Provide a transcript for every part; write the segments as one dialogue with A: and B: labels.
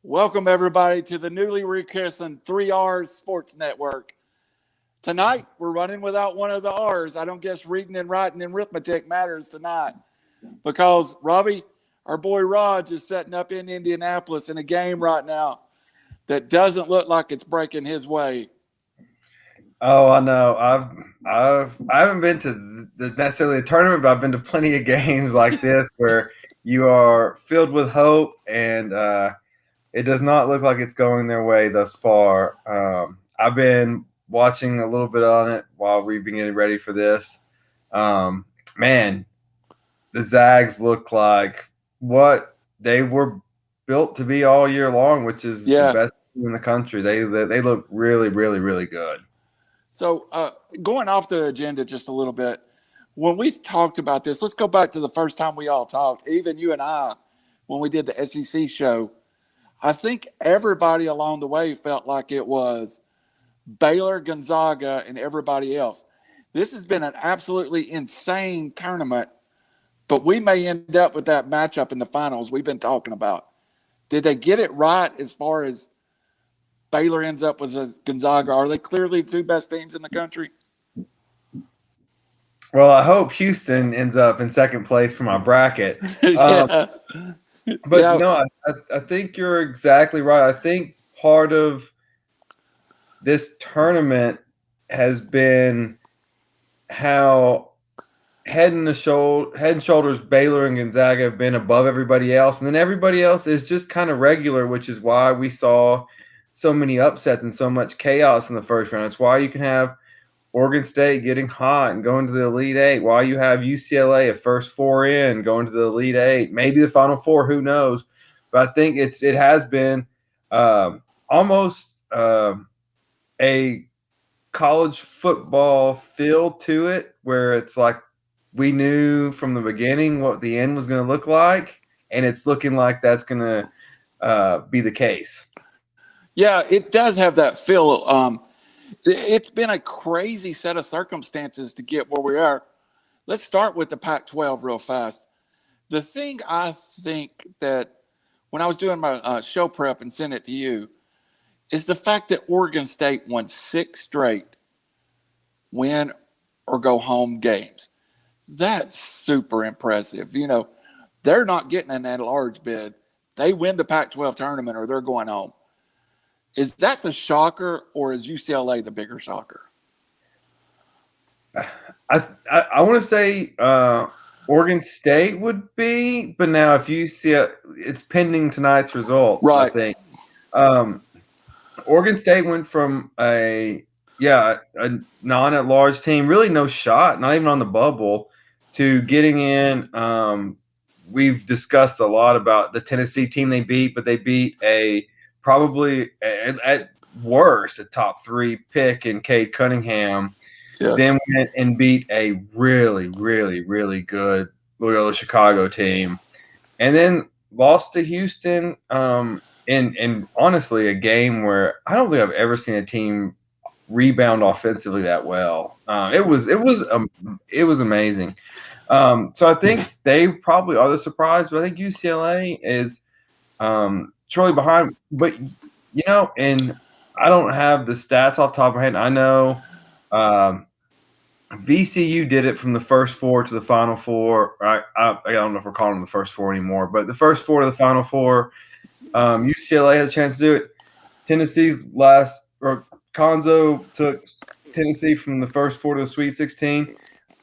A: Welcome, everybody, to the newly rechristened 3Rs Sports Network. Tonight, we're running without one of the R's. I don't guess reading and writing and arithmetic matters tonight because, Robbie, our boy Raj is setting up in Indianapolis in a game right now that doesn't look like it's breaking his way.
B: Oh, I know. I haven't been to necessarily a tournament, but I've been to plenty of games like this where you are filled with hope, and it does not look like it's going their way thus far. I've been watching a little bit on it while we've been getting ready for this. Man, the Zags look like what they were built to be all year long, which is the best team in the country. They look really, really, really good.
A: So going off the agenda just a little bit, when we've talked about this, let's go back to the first time we all talked, even you and I, when we did the SEC show. I think everybody along the way felt like it was Baylor, Gonzaga, and everybody else. This has been an absolutely insane tournament, but we may end up with that matchup in the finals we've been talking about. Did they get it right as far as Baylor ends up with Gonzaga? Are they clearly the two best teams in the country?
B: Well, I hope Houston ends up in second place for my bracket. But I think you're exactly right. I think part of this tournament has been how head and shoulders Baylor and Gonzaga have been above everybody else, and then everybody else is just kind of regular, which is why we saw so many upsets and so much chaos in the first round. It's why you can have Oregon State getting hot and going to the Elite Eight, why you have UCLA a first four in going to the Elite Eight, maybe the Final Four, who knows. But I think it has been almost a college football feel to it, where it's like we knew from the beginning what the end was going to look like, and it's looking like that's going to be the case.
A: Yeah, it does have that feel. It's been a crazy set of circumstances to get where we are. Let's start with the Pac-12 real fast. The thing I think that when I was doing my show prep and sent it to you is the fact that Oregon State won 6 straight win or go home games. That's super impressive. You know, they're not getting an at-large bid. They win the Pac-12 tournament or they're going home. Is that the shocker, or is UCLA the bigger shocker?
B: I want to say Oregon State would be, but now if you see it's pending tonight's results, right. I think Oregon State went from a non-at-large team, really no shot, not even on the bubble, to getting in. We've discussed a lot about the Tennessee team they beat, but they beat probably at worst a top 3 pick in Cade Cunningham. Yes. Then went and beat a really, really, really good Loyola Chicago team, and then lost to Houston. And honestly, a game where I don't think I've ever seen a team rebound offensively that well. It was amazing. So I think they probably are the surprise, but I think UCLA is shortly behind. But and I don't have the stats off the top of my head. I know VCU did it from the first 4 to the Final Four. I don't know if we're calling them the first 4 anymore, but the first 4 to the Final Four. UCLA has a chance to do it. Tennessee's Conzo took Tennessee from the first 4 to the Sweet 16.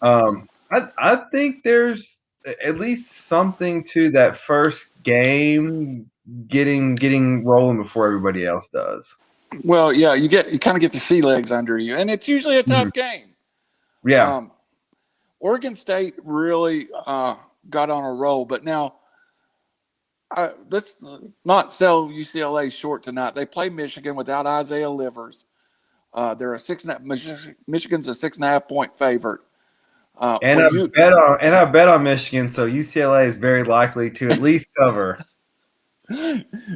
B: I think there's at least something to that first game getting rolling before everybody else does.
A: Well, yeah, you kind of get the sea legs under you, and it's usually a tough game.
B: Yeah.
A: Oregon State really got on a roll, but now let's not sell UCLA short tonight. They play Michigan without Isaiah Livers. They're a 6.5. Michigan's a 6.5-point favorite.
B: And I bet on Michigan, so UCLA is very likely to at least cover.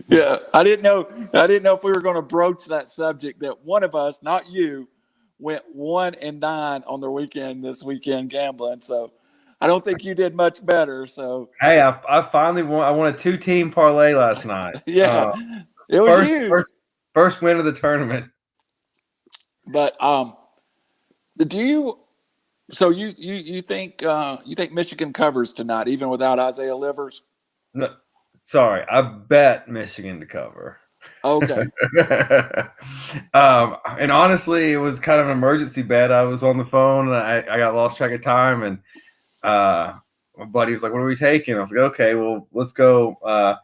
A: Yeah, I didn't know if we were going to broach that subject. That one of us, not you, went 1-9 on their weekend this weekend gambling. So I don't think you did much better. So
B: hey, I finally won. I won a 2-team parlay last night.
A: yeah, it was huge.
B: First win of the tournament.
A: But do you? So you think Michigan covers tonight, even without Isaiah Livers?
B: No, sorry, I bet Michigan to cover.
A: Okay.
B: And honestly, it was kind of an emergency bet. I was on the phone and I got lost track of time, and my buddy was like, "What are we taking?" I was like, "Okay, well, let's go."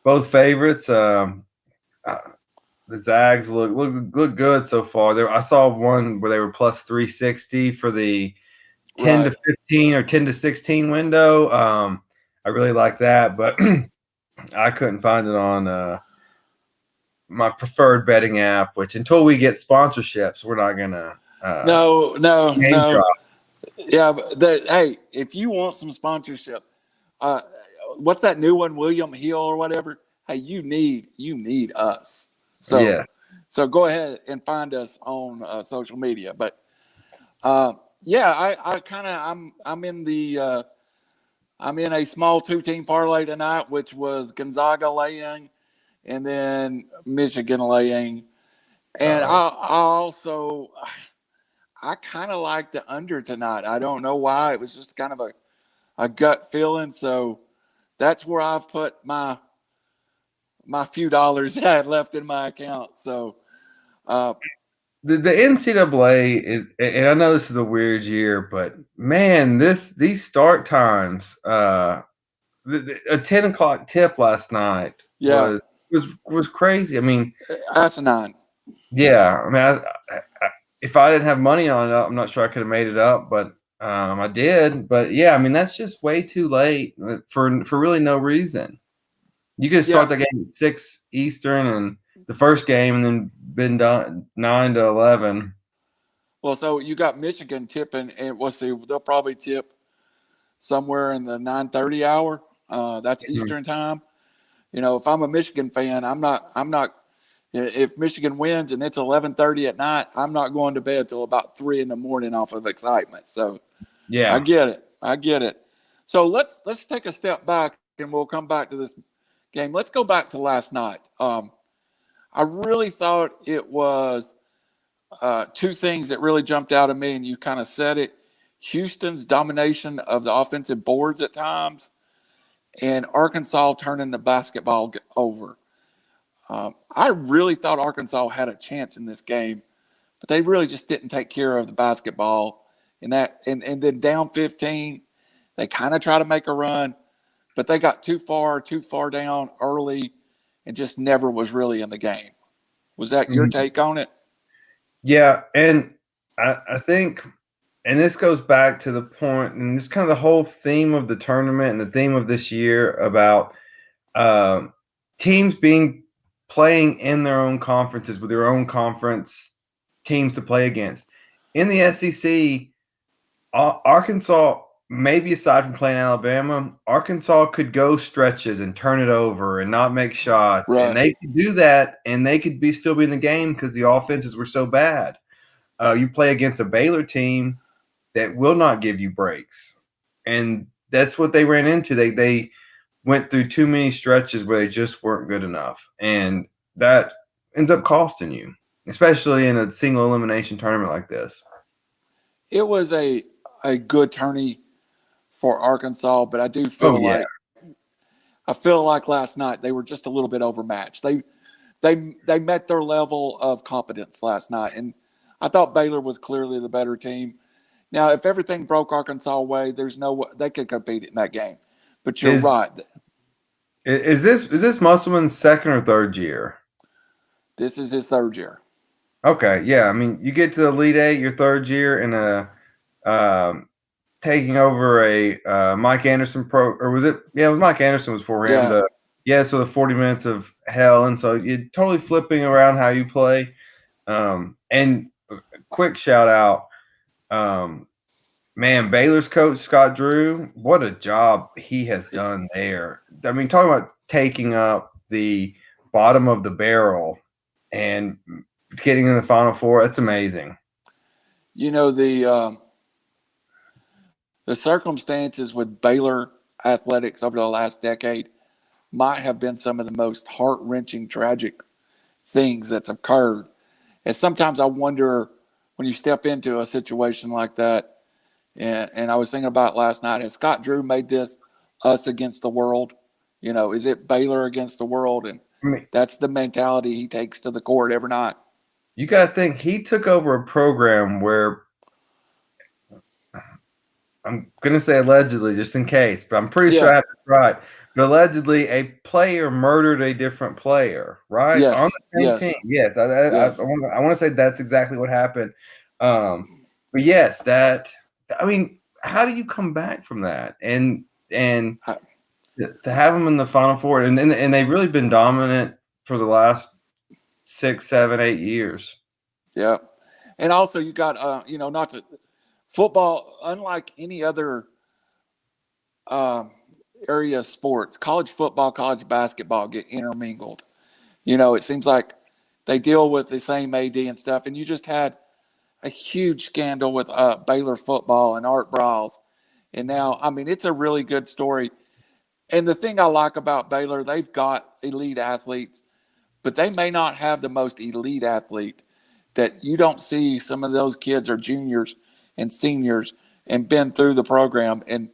B: Both favorites. The Zags look good so far. I saw one where they were plus 360 for the 10 to 15 or 10 to 16 window. I really like that, but I couldn't find it on my preferred betting app, which until we get sponsorships, we're not gonna
A: no.
B: drop.
A: Yeah, but hey, if you want some sponsorship, what's that new one, William Hill or whatever? Hey, you need us. So
B: yeah.
A: So go ahead and find us on social media. But yeah, I'm in a small 2-team parlay tonight, which was Gonzaga laying, and then Michigan laying, and I kind of like the under tonight. I don't know why. It was just kind of a gut feeling. So that's where I've put my few dollars that I had left in my account. So
B: the NCAA is, and I know this is a weird year, but man, these start times, a 10 o'clock tip last night was crazy. I mean,
A: asinine.
B: Yeah, I mean, if I didn't have money on it, I'm not sure I could have made it up, but I did. But yeah, I mean, that's just way too late for really no reason. You could start the game at 6 Eastern and the first game, and then been done 9 to 11.
A: Well, so you got Michigan tipping, and they'll probably tip somewhere in the 9:30 hour. That's Eastern time. You know, if I'm a Michigan fan, I'm not. If Michigan wins and it's 11:30 at night, I'm not going to bed till about 3 in the morning off of excitement. So,
B: yeah,
A: I get it. So let's take a step back, and we'll come back to this game. Let's go back to last night. I really thought it was two things that really jumped out at me, and you kind of said it. Houston's domination of the offensive boards at times, and Arkansas turning the basketball over. I really thought Arkansas had a chance in this game, but they really just didn't take care of the basketball. And then down 15, they kind of try to make a run, but they got too far down early, and just never was really in the game. Was that your take on it?
B: Yeah, and I think, and this goes back to the point, and this is kind of the whole theme of the tournament and the theme of this year about teams playing in their own conferences with their own conference teams to play against. In the SEC, Arkansas, maybe aside from playing Alabama, Arkansas could go stretches and turn it over and not make shots.
A: Right.
B: And they could do that, and they could still be in the game because the offenses were so bad. You play against a Baylor team that will not give you breaks. And that's what they ran into. They went through too many stretches where they just weren't good enough. And that ends up costing you, especially in a single elimination tournament like this.
A: It was a good tourney for Arkansas, but I do feel I feel like last night they were just a little bit overmatched. They met their level of competence last night, and I thought Baylor was clearly the better team. Now, if everything broke Arkansas away, there's no way they could compete in that game. But you're right.
B: Is this Musselman's second or third year?
A: This is his third year.
B: Okay, yeah. I mean, you get to the Elite Eight your third year in a taking over a Mike Anderson or was it? Yeah, it was Mike Anderson was for him. So the 40 minutes of hell, and so you're totally flipping around how you play. And quick shout out, man, Baylor's coach Scott Drew, what a job he has done there. I mean, talking about taking up the bottom of the barrel and getting in the Final Four, that's amazing.
A: You know, the the circumstances with Baylor athletics over the last decade might have been some of the most heart-wrenching, tragic things that's occurred. And sometimes I wonder when you step into a situation like that, and I was thinking about last night, has Scott Drew made this us against the world? You know, is it Baylor against the world? And
B: I mean,
A: that's the mentality he takes to the court every night.
B: you got to think he took over a program where I'm going to say allegedly just in case, but I'm pretty sure I have this right. But allegedly a player murdered a different player, right?
A: Yes.
B: On the same
A: Yes.
B: team. Yes. I
A: Yes.
B: want to say that's exactly what happened. But yes, I mean, how do you come back from that? And to have them in the Final Four, and they've really been dominant for the last 6, 7, 8 years.
A: Yeah. And also you got, you know, not to football, unlike any other area of sports, college football, college basketball get intermingled. You know, it seems like they deal with the same AD and stuff. And you just had a huge scandal with Baylor football and Art Briles. And now, I mean, it's a really good story. And the thing I like about Baylor, they've got elite athletes, but they may not have the most elite athlete. That you don't see some of those kids are juniors and seniors and been through the program. And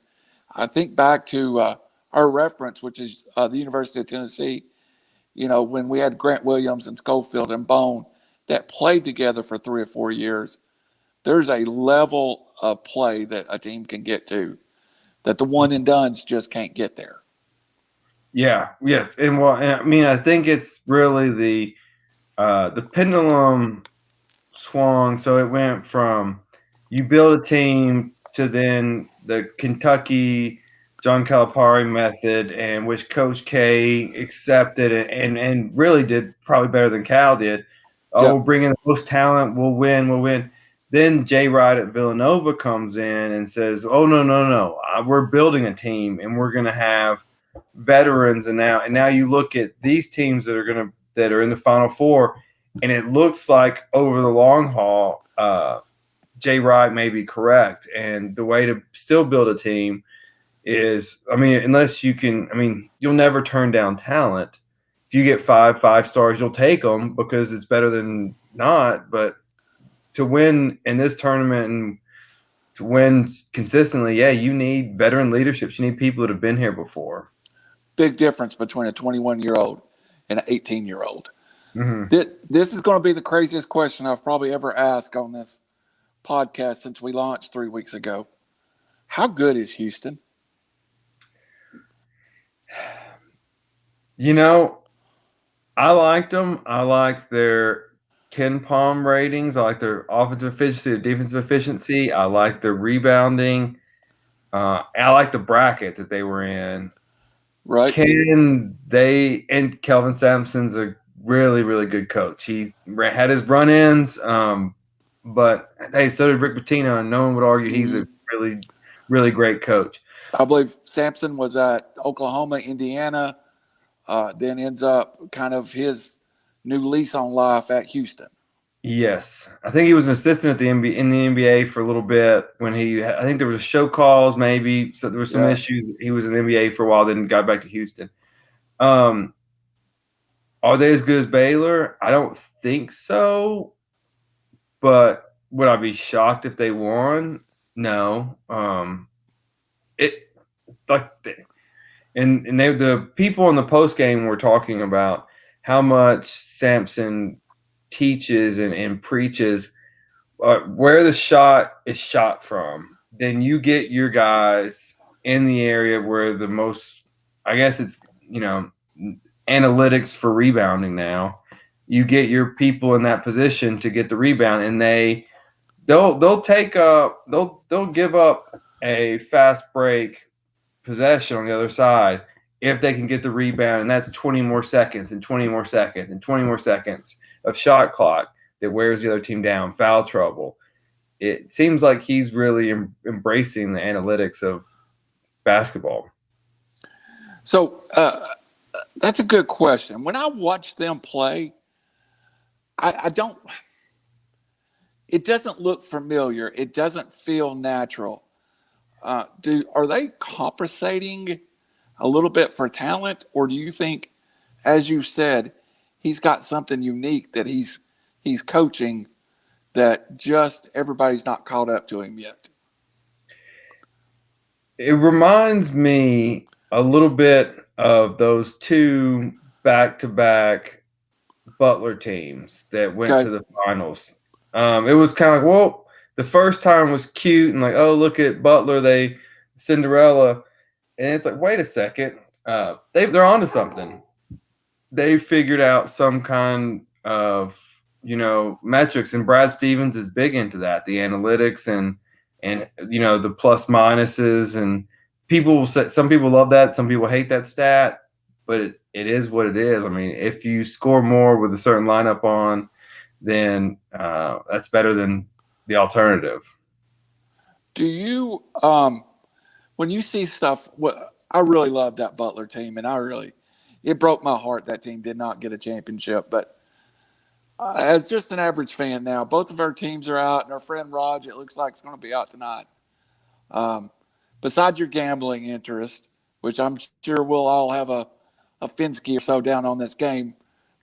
A: I think back to our reference, which is the University of Tennessee, you know, when we had Grant Williams and Schofield and Bone that played together for 3 or 4 years, there's a level of play that a team can get to that the one and dones just can't get there.
B: Yeah, yes. And I mean, I think it's really the pendulum swung. So it went from you build a team to then the Kentucky John Calipari method, and which Coach K accepted and really did probably better than Cal did. Oh,
A: Yep.
B: We'll bring in the most talent. We'll win. Then Jay Wright at Villanova comes in and says, "Oh no, we're building a team, and we're going to have veterans." And now you look at these teams that are in the Final Four, and it looks like over the long haul, Jay Wright may be correct. And the way to still build a team is, I mean, unless you can, I mean, you'll never turn down talent. If you get five stars, you'll take them because it's better than not. But to win in this tournament and to win consistently, yeah, you need veteran leaderships. You need people that have been here before.
A: Big difference between a 21-year-old and an 18-year-old.
B: Mm-hmm.
A: This is going to be the craziest question I've probably ever asked on this podcast since we launched 3 weeks ago. How good is Houston?
B: You know, I liked them. I liked their Ken Palm ratings. I like their offensive efficiency, their defensive efficiency. I like their rebounding. I like the bracket that they were in.
A: Right.
B: And Kelvin Sampson's a really, really good coach. He's had his run-ins, but hey, so did Rick Pitino, and no one would argue he's a really, really great coach.
A: I believe Sampson was at Oklahoma, Indiana, then ends up kind of his new lease on life at Houston.
B: Yes. I think he was an assistant in the NBA for a little bit when I think there was show calls maybe, so there were some issues. He was in the NBA for a while, then got back to Houston. Are they as good as Baylor? I don't think so, but would I be shocked if they won? No. The people in the post game were talking about how much Sampson teaches and preaches where the shot is shot from. Then you get your guys in the area where the most, I guess it's, analytics for rebounding now. You get your people in that position to get the rebound, and they'll give up a fast break possession on the other side if they can get the rebound, and that's 20 more seconds and 20 more seconds and 20 more seconds of shot clock that wears the other team down, foul trouble. It seems like he's really embracing the analytics of basketball.
A: So that's a good question. When I watch them play, I don't – it doesn't look familiar. It doesn't feel natural. are they compensating a little bit for talent, or do you think, as you said, he's got something unique that he's coaching that just everybody's not caught up to him yet?
B: It reminds me a little bit of those two back-to-back Butler teams that went to the finals. It was kind of like, well, the first time was cute and like, oh, look at Butler, they Cinderella, and it's like, wait a second, they're onto something. They figured out some kind of metrics, and Brad Stevens is big into that, the analytics and the plus minuses, and people will say, some people love that, some people hate that stat, but it is what it is. I mean, if you score more with a certain lineup on, then that's better than the alternative.
A: Do you when you see stuff? I really love that Butler team, and it broke my heart that team did not get a championship. But as just an average fan now, both of our teams are out, and our friend Raj, it looks like, it's going to be out tonight. Besides your gambling interest, which I'm sure we'll all have a Finsky or so down on this game,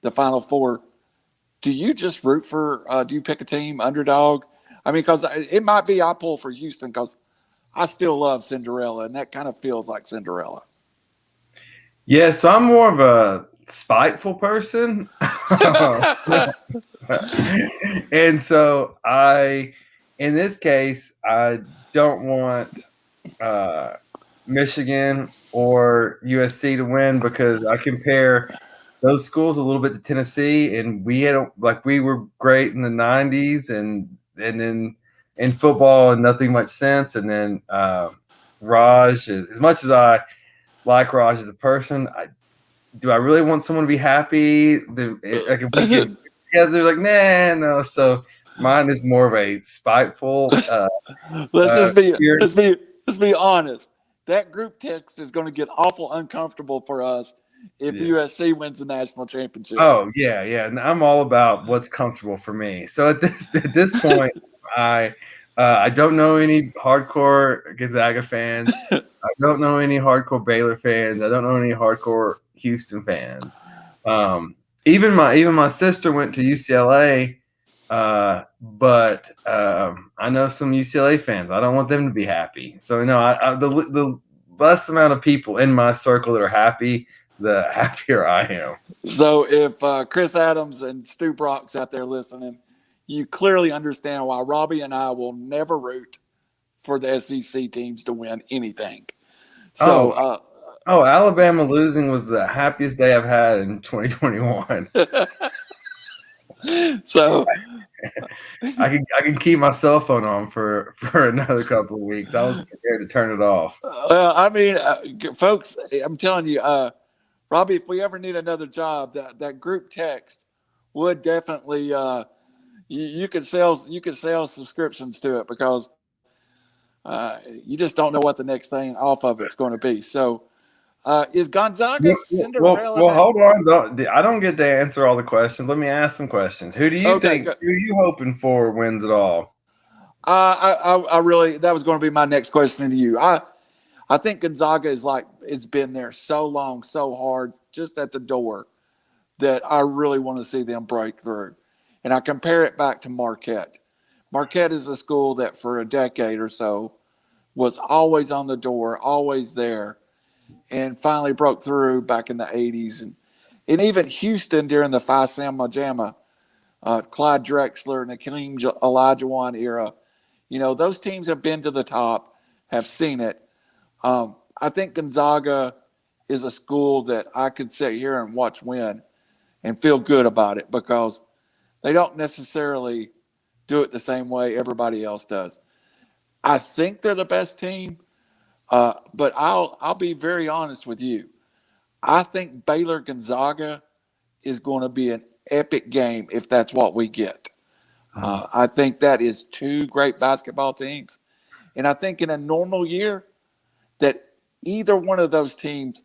A: the Final Four, do you just root for, do you pick a team, underdog? I mean, because it might be I pull for Houston because I still love Cinderella, and that kind of feels like Cinderella.
B: Yeah, so I'm more of a spiteful person. And so in this case, I don't want Michigan or USC to win because I compare those schools a little bit to Tennessee, and we were great in the 90s, and then in football and nothing much sense. And then Raj, as much as I like Raj as a person, do I really want someone to be happy? Like if we get together, like, no. So mine is more of a spiteful.
A: Let's be honest. That group text is going to get awful uncomfortable for us if USC wins the national championship.
B: Oh yeah, and I'm all about what's comfortable for me. So at this point, I don't know any hardcore Gonzaga fans. I don't know any hardcore Baylor fans. I don't know any hardcore Houston fans. Even my sister went to UCLA, but I know some UCLA fans. I don't want them to be happy. So the less amount of people in my circle that are happy, the happier I am.
A: So if Chris Adams and Stu Brock's out there listening, you clearly understand why Robbie and I will never root for the SEC teams to win anything. So,
B: Alabama losing was the happiest day I've had in 2021.
A: So
B: I can keep my cell phone on for another couple of weeks. I was prepared to turn it off.
A: I mean, folks, I'm telling you, Robbie, if we ever need another job, that group text would definitely you could sell subscriptions to it because you just don't know what the next thing off of it's going to be. So is Gonzaga Cinderella?
B: Well, hold on. I don't get to answer all the questions. Let me ask some questions. Who do you think? Who are you hoping for wins it all?
A: I really, that was going to be my next question to you. I think Gonzaga it's been there so long, so hard, just at the door, that I really want to see them break through. And I compare it back to Marquette. Marquette is a school that for a decade or so was always on the door, always there, and finally broke through back in the 80s. And even Houston during the Phi Sigma Gamma, Clyde Drexler and the Kareem Olajuwon era, those teams have been to the top, have seen it. I think Gonzaga is a school that I could sit here and watch win and feel good about it because they don't necessarily do it the same way everybody else does. I think they're the best team, but I'll be very honest with you. I think Baylor Gonzaga is going to be an epic game if that's what we get. I think that is two great basketball teams. And I think in a normal year that either one of those teams,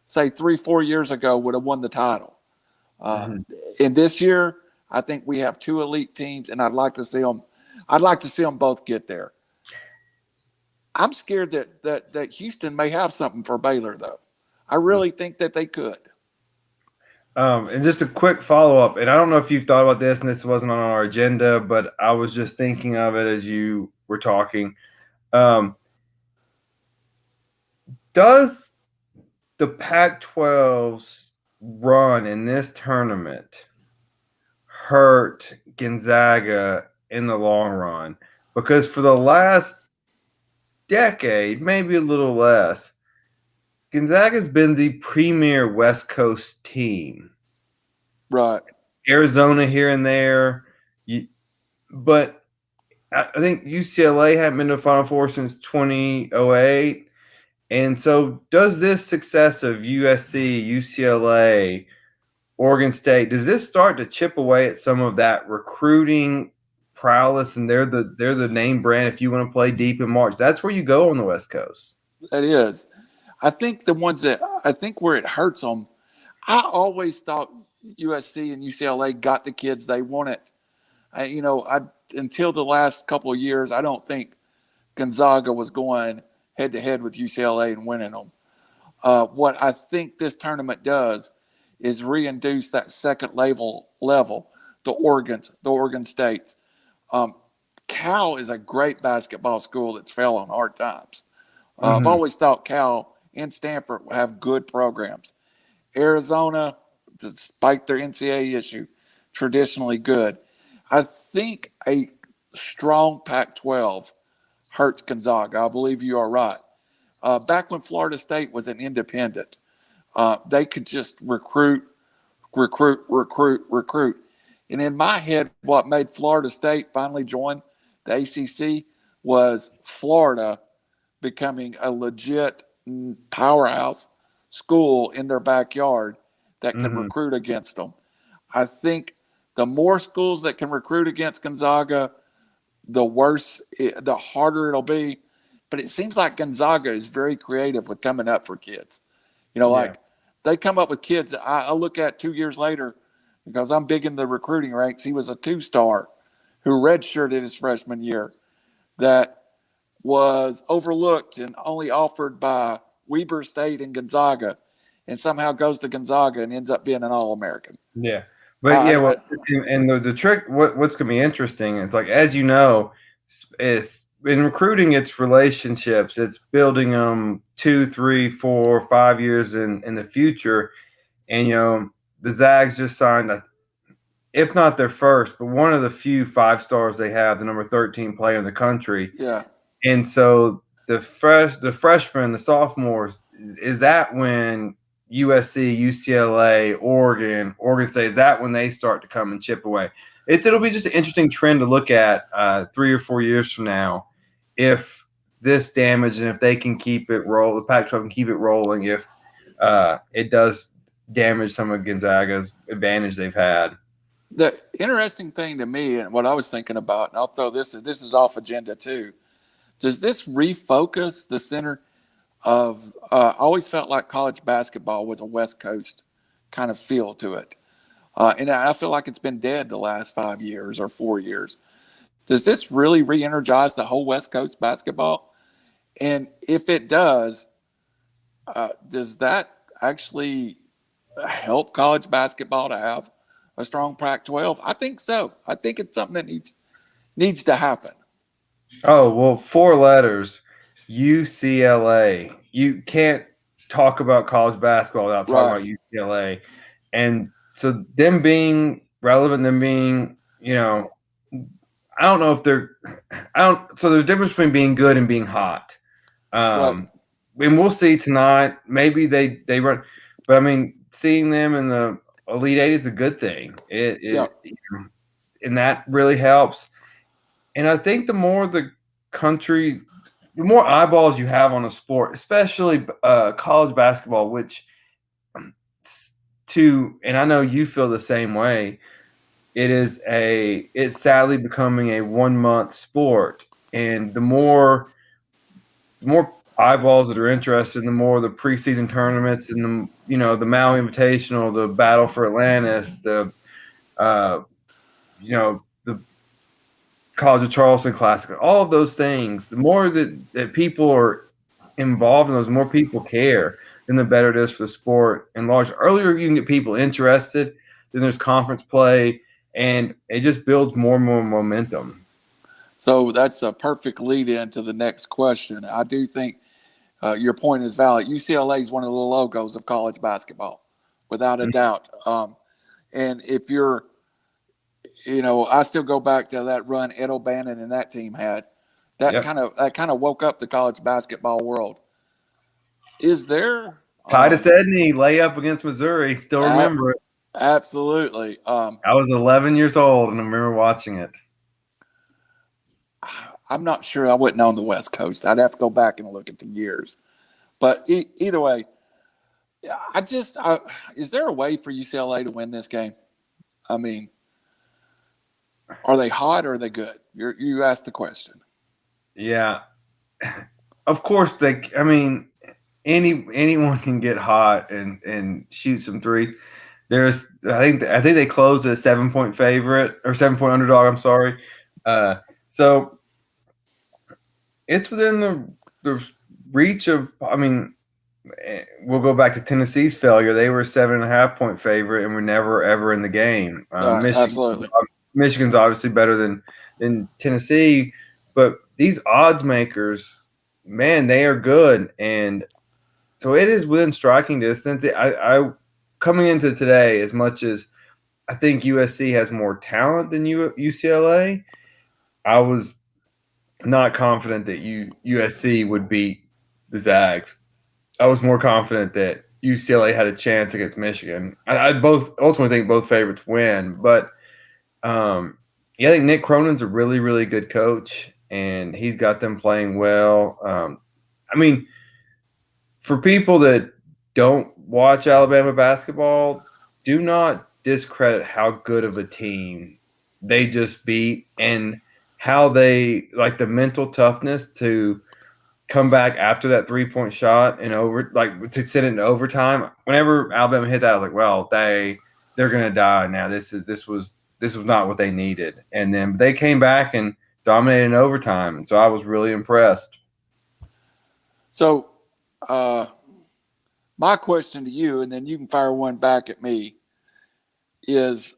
A: say 3-4 years ago, would have won the title. In this year, I think we have two elite teams, and I'd like to see them both get there. I'm scared that Houston may have something for Baylor, though. I really think that they could.
B: And just a quick follow up, and I don't know if you've thought about this, and this wasn't on our agenda, but I was just thinking of it as you were talking. Does the Pac-12's run in this tournament hurt Gonzaga in the long run? Because for the last decade, maybe a little less, Gonzaga's been the premier West Coast team.
A: Right.
B: Arizona here and there. But I think UCLA hadn't been to Final Four since 2008. And so does this success of USC, UCLA, Oregon State, does this start to chip away at some of that recruiting prowess? And they're the name brand if you want to play deep in March. That's where you go on the West Coast.
A: That is. I think where it hurts them, I always thought USC and UCLA got the kids they wanted. Until the last couple of years, I don't think Gonzaga was going head to head with UCLA and winning them. What I think this tournament does is reintroduce that second level, the Oregon States. Cal is a great basketball school that's fell on hard times. I've always thought Cal and Stanford have good programs. Arizona, despite their NCAA issue, traditionally good. I think a strong Pac-12 hurts Gonzaga. I believe you are right. Back when Florida State was an independent, they could just recruit. And in my head, what made Florida State finally join the ACC was Florida becoming a legit powerhouse school in their backyard that can recruit against them. I think the more schools that can recruit against Gonzaga, the harder it'll be. But it seems like Gonzaga is very creative with coming up for kids. Like they come up with kids I look at 2 years later because I'm big in the recruiting ranks. He was a 2-star who redshirted his freshman year that was overlooked and only offered by Weber State and Gonzaga, and somehow goes to Gonzaga and ends up being an All-American.
B: Yeah. But and the trick, what's going to be interesting is, like, as you know, is in recruiting, it's relationships. It's building them 2, 3, 4, 5 years in the future. And, the Zags just signed, if not their first, but one of the few 5-stars they have, the number 13 player in the country.
A: Yeah.
B: And so the freshmen, the sophomores, is that when USC, UCLA, Oregon State, is that when they start to come and chip away? It'll be just an interesting trend to look at 3 or 4 years from now, if this damage and if they can keep it roll, the Pac-12 can keep it rolling, if it does damage some of Gonzaga's advantage they've had.
A: The interesting thing to me, and what I was thinking about, and I'll throw this is off agenda too, does this refocus the center of I always felt like college basketball was a West Coast kind of feel to it. And I feel like it's been dead the last 5 years or 4 years. Does this really re-energize the whole West Coast basketball? And if it does that actually help college basketball to have a strong Pac-12? I think so. I think it's something that needs to happen.
B: Oh, well, 4 letters, UCLA. You can't talk about college basketball without talking about UCLA. And so them being relevant, them being, I don't know if so there's a difference between being good and being hot. And we'll see tonight. Maybe they run, but I mean, seeing them in the Elite Eight is a good thing. And that really helps. And I think the more the more eyeballs you have on a sport, especially college basketball, and I know you feel the same way, it's sadly becoming a 1-month sport. And the more eyeballs that are interested, the more the preseason tournaments and the Maui Invitational, the Battle for Atlantis, the College of Charleston Classic, all of those things. The more that people are involved in those, the more people care, then the better it is for the sport. And large earlier you can get people interested. Then there's conference play, and it just builds more and more momentum.
A: So that's a perfect lead in to the next question. I do think your point is valid. UCLA is one of the logos of college basketball, without a doubt. And if you're, I still go back to that run Ed O'Bannon and that team had. That kind of woke up the college basketball world. Is there
B: Titus Edney layup against Missouri? Still remember it.
A: Absolutely.
B: I was 11 years old and I remember watching it.
A: I'm not sure. I wouldn't on the West Coast. I'd have to go back and look at the years. But either way, is there a way for UCLA to win this game? I mean, are they hot or are they good? You asked the question.
B: Yeah, of course anyone can get hot and shoot some threes. I think they closed a 7-point favorite or 7-point underdog. I'm sorry. So it's within the reach of. I mean, we'll go back to Tennessee's failure. They were a 7.5-point favorite and were never ever in the game.
A: Absolutely.
B: Michigan's obviously better than Tennessee, but these odds makers, man, they are good, and so it is within striking distance. I coming into today, as much as I think USC has more talent than UCLA, I was not confident that USC would beat the Zags. I was more confident that UCLA had a chance against Michigan. I ultimately think both favorites win, but I think Nick Cronin's a really, really good coach, and he's got them playing well. I mean, for people that don't watch Alabama basketball, do not discredit how good of a team they just beat and how they like the mental toughness to come back after that 3-point shot and to send it in overtime. Whenever Alabama hit that, I was like, well, they're gonna die now. This was not what they needed. And then they came back and dominated in overtime. And so I was really impressed.
A: So my question to you, and then you can fire one back at me, is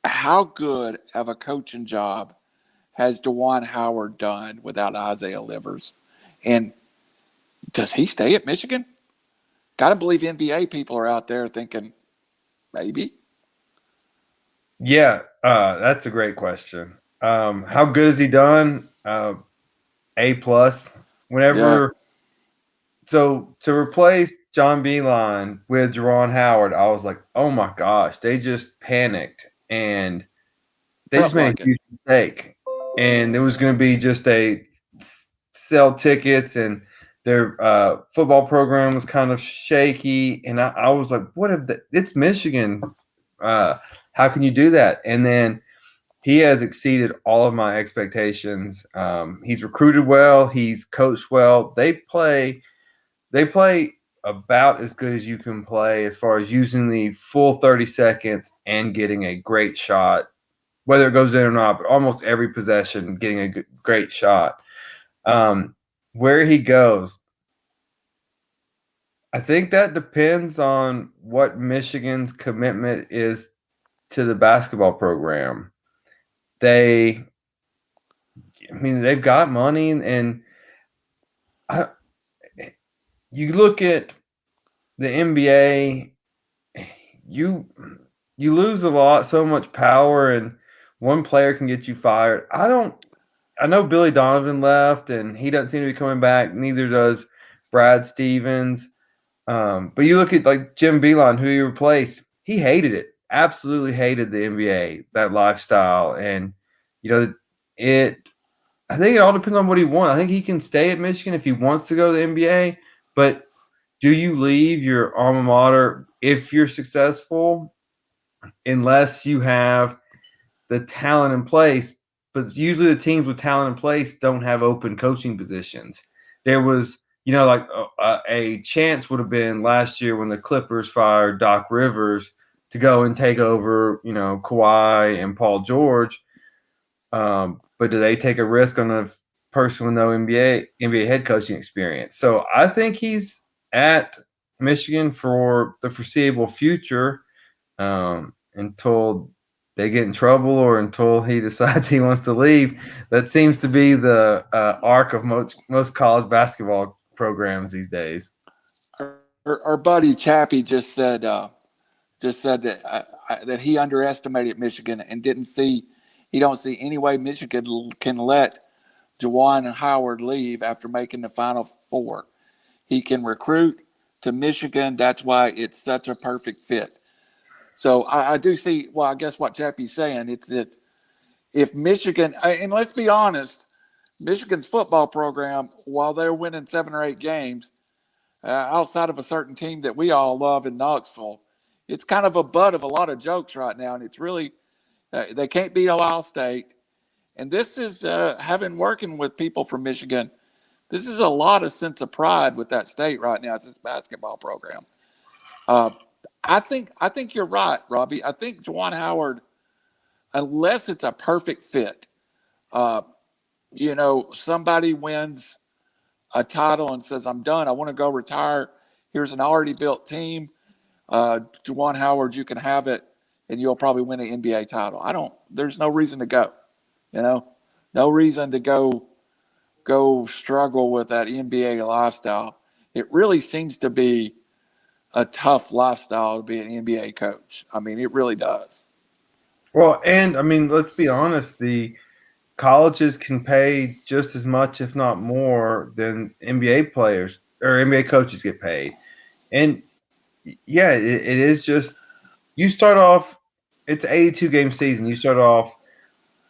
A: how good of a coaching job has DeJuan Howard done without Isaiah Livers? And does he stay at Michigan? Got to believe NBA people are out there thinking maybe.
B: Yeah, that's a great question. How good has he done? A+. Whenever So to replace John Beilein with Juwan Howard, I was like, oh my gosh, they just panicked and they just made a huge mistake. And it was going to be just a sell tickets, and their football program was kind of shaky. And I was like, it's Michigan. How can you do that? And then he has exceeded all of my expectations. He's recruited well. He's coached well. They play about as good as you can play as far as using the full 30 seconds and getting a great shot, whether it goes in or not, but almost every possession getting a great shot. Where he goes, I think that depends on what Michigan's commitment is to the basketball program. They've got money, and you look at the NBA, you lose so much power, and one player can get you fired. I know Billy Donovan left, and he doesn't seem to be coming back. Neither does Brad Stevens. But you look at like Jim Beilein, who he replaced. He hated it. Absolutely hated the NBA, that lifestyle. And, I think it all depends on what he wants. I think he can stay at Michigan if he wants to go to the NBA. But do you leave your alma mater if you're successful unless you have the talent in place? But usually the teams with talent in place don't have open coaching positions. There was, a chance would have been last year when the Clippers fired Doc Rivers to go and take over, Kawhi and Paul George. But do they take a risk on a person with no NBA head coaching experience? So I think he's at Michigan for the foreseeable future, until they get in trouble or until he decides he wants to leave. That seems to be the arc of most college basketball programs these days.
A: Our buddy Chappie just said that that he underestimated Michigan and he don't see any way Michigan can let Juwan Howard leave after making the Final Four. He can recruit to Michigan. That's why it's such a perfect fit. So I do see. Well, I guess what Chappie's saying, it's that if Michigan, and let's be honest, Michigan's football program, while they're winning 7 or 8 games, outside of a certain team that we all love in Knoxville, it's kind of a butt of a lot of jokes right now, and it's really they can't beat Ohio State. And this is having working with people from Michigan. This is a lot of sense of pride with that state right now. It's this basketball program. I think you're right, Robbie. I think Juwan Howard, unless it's a perfect fit, somebody wins a title and says, "I'm done. I want to go retire. Here's an already built team. Juwan Howard, you can have it, and you'll probably win an NBA title." There's no reason to go. No reason to go struggle with that NBA lifestyle. It really seems to be a tough lifestyle to be an NBA coach. I mean, it really does.
B: Well, and I mean, let's be honest, the colleges can pay just as much, if not more, than NBA players or NBA coaches get paid. And yeah, it is just, you start off, it's an 82 game season. You start off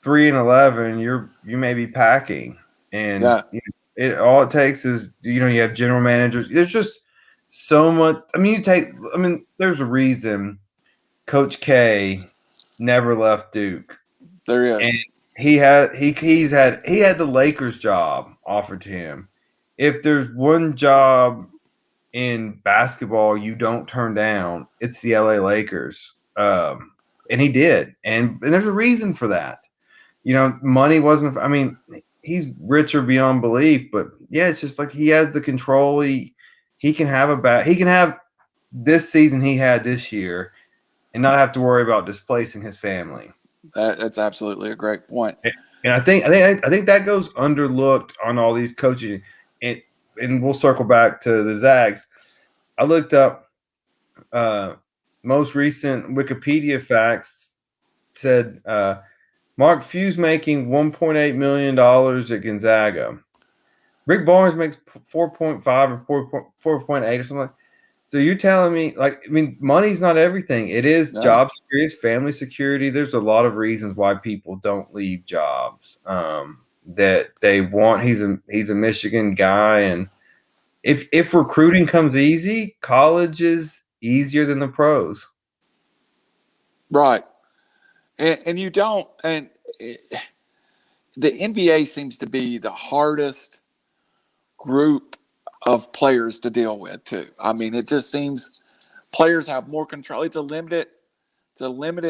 B: 3-11, you may be packing, and
A: Yeah.
B: all it takes is you have general managers. There's just so much. I mean, there's a reason Coach K never left Duke.
A: There is.
B: And he had the Lakers job offered to him. If there's one job in basketball you don't turn down, it's the LA Lakers. And he did, and there's a reason for that. Money wasn't. I mean, he's richer beyond belief, but yeah, it's just like he has the control. He can have he can have this season he had this year, and not have to worry about displacing his family.
A: That's absolutely a great point.
B: And I think that goes underlooked on all these coaches. And we'll circle back to the Zags. I looked up most recent Wikipedia facts. Said Mark Few's making $1.8 million at Gonzaga. Rick Barnes makes 4.5 or 4.8 or something. So you're telling me, money's not everything. It is job security, family security. There's a lot of reasons why people don't leave jobs. That they want. He's a Michigan guy, and if recruiting comes easy, college is easier than the pros.
A: Right. And you don't, and the NBA seems to be the hardest group of players to deal with too. I mean, it just seems players have more control. It's a limited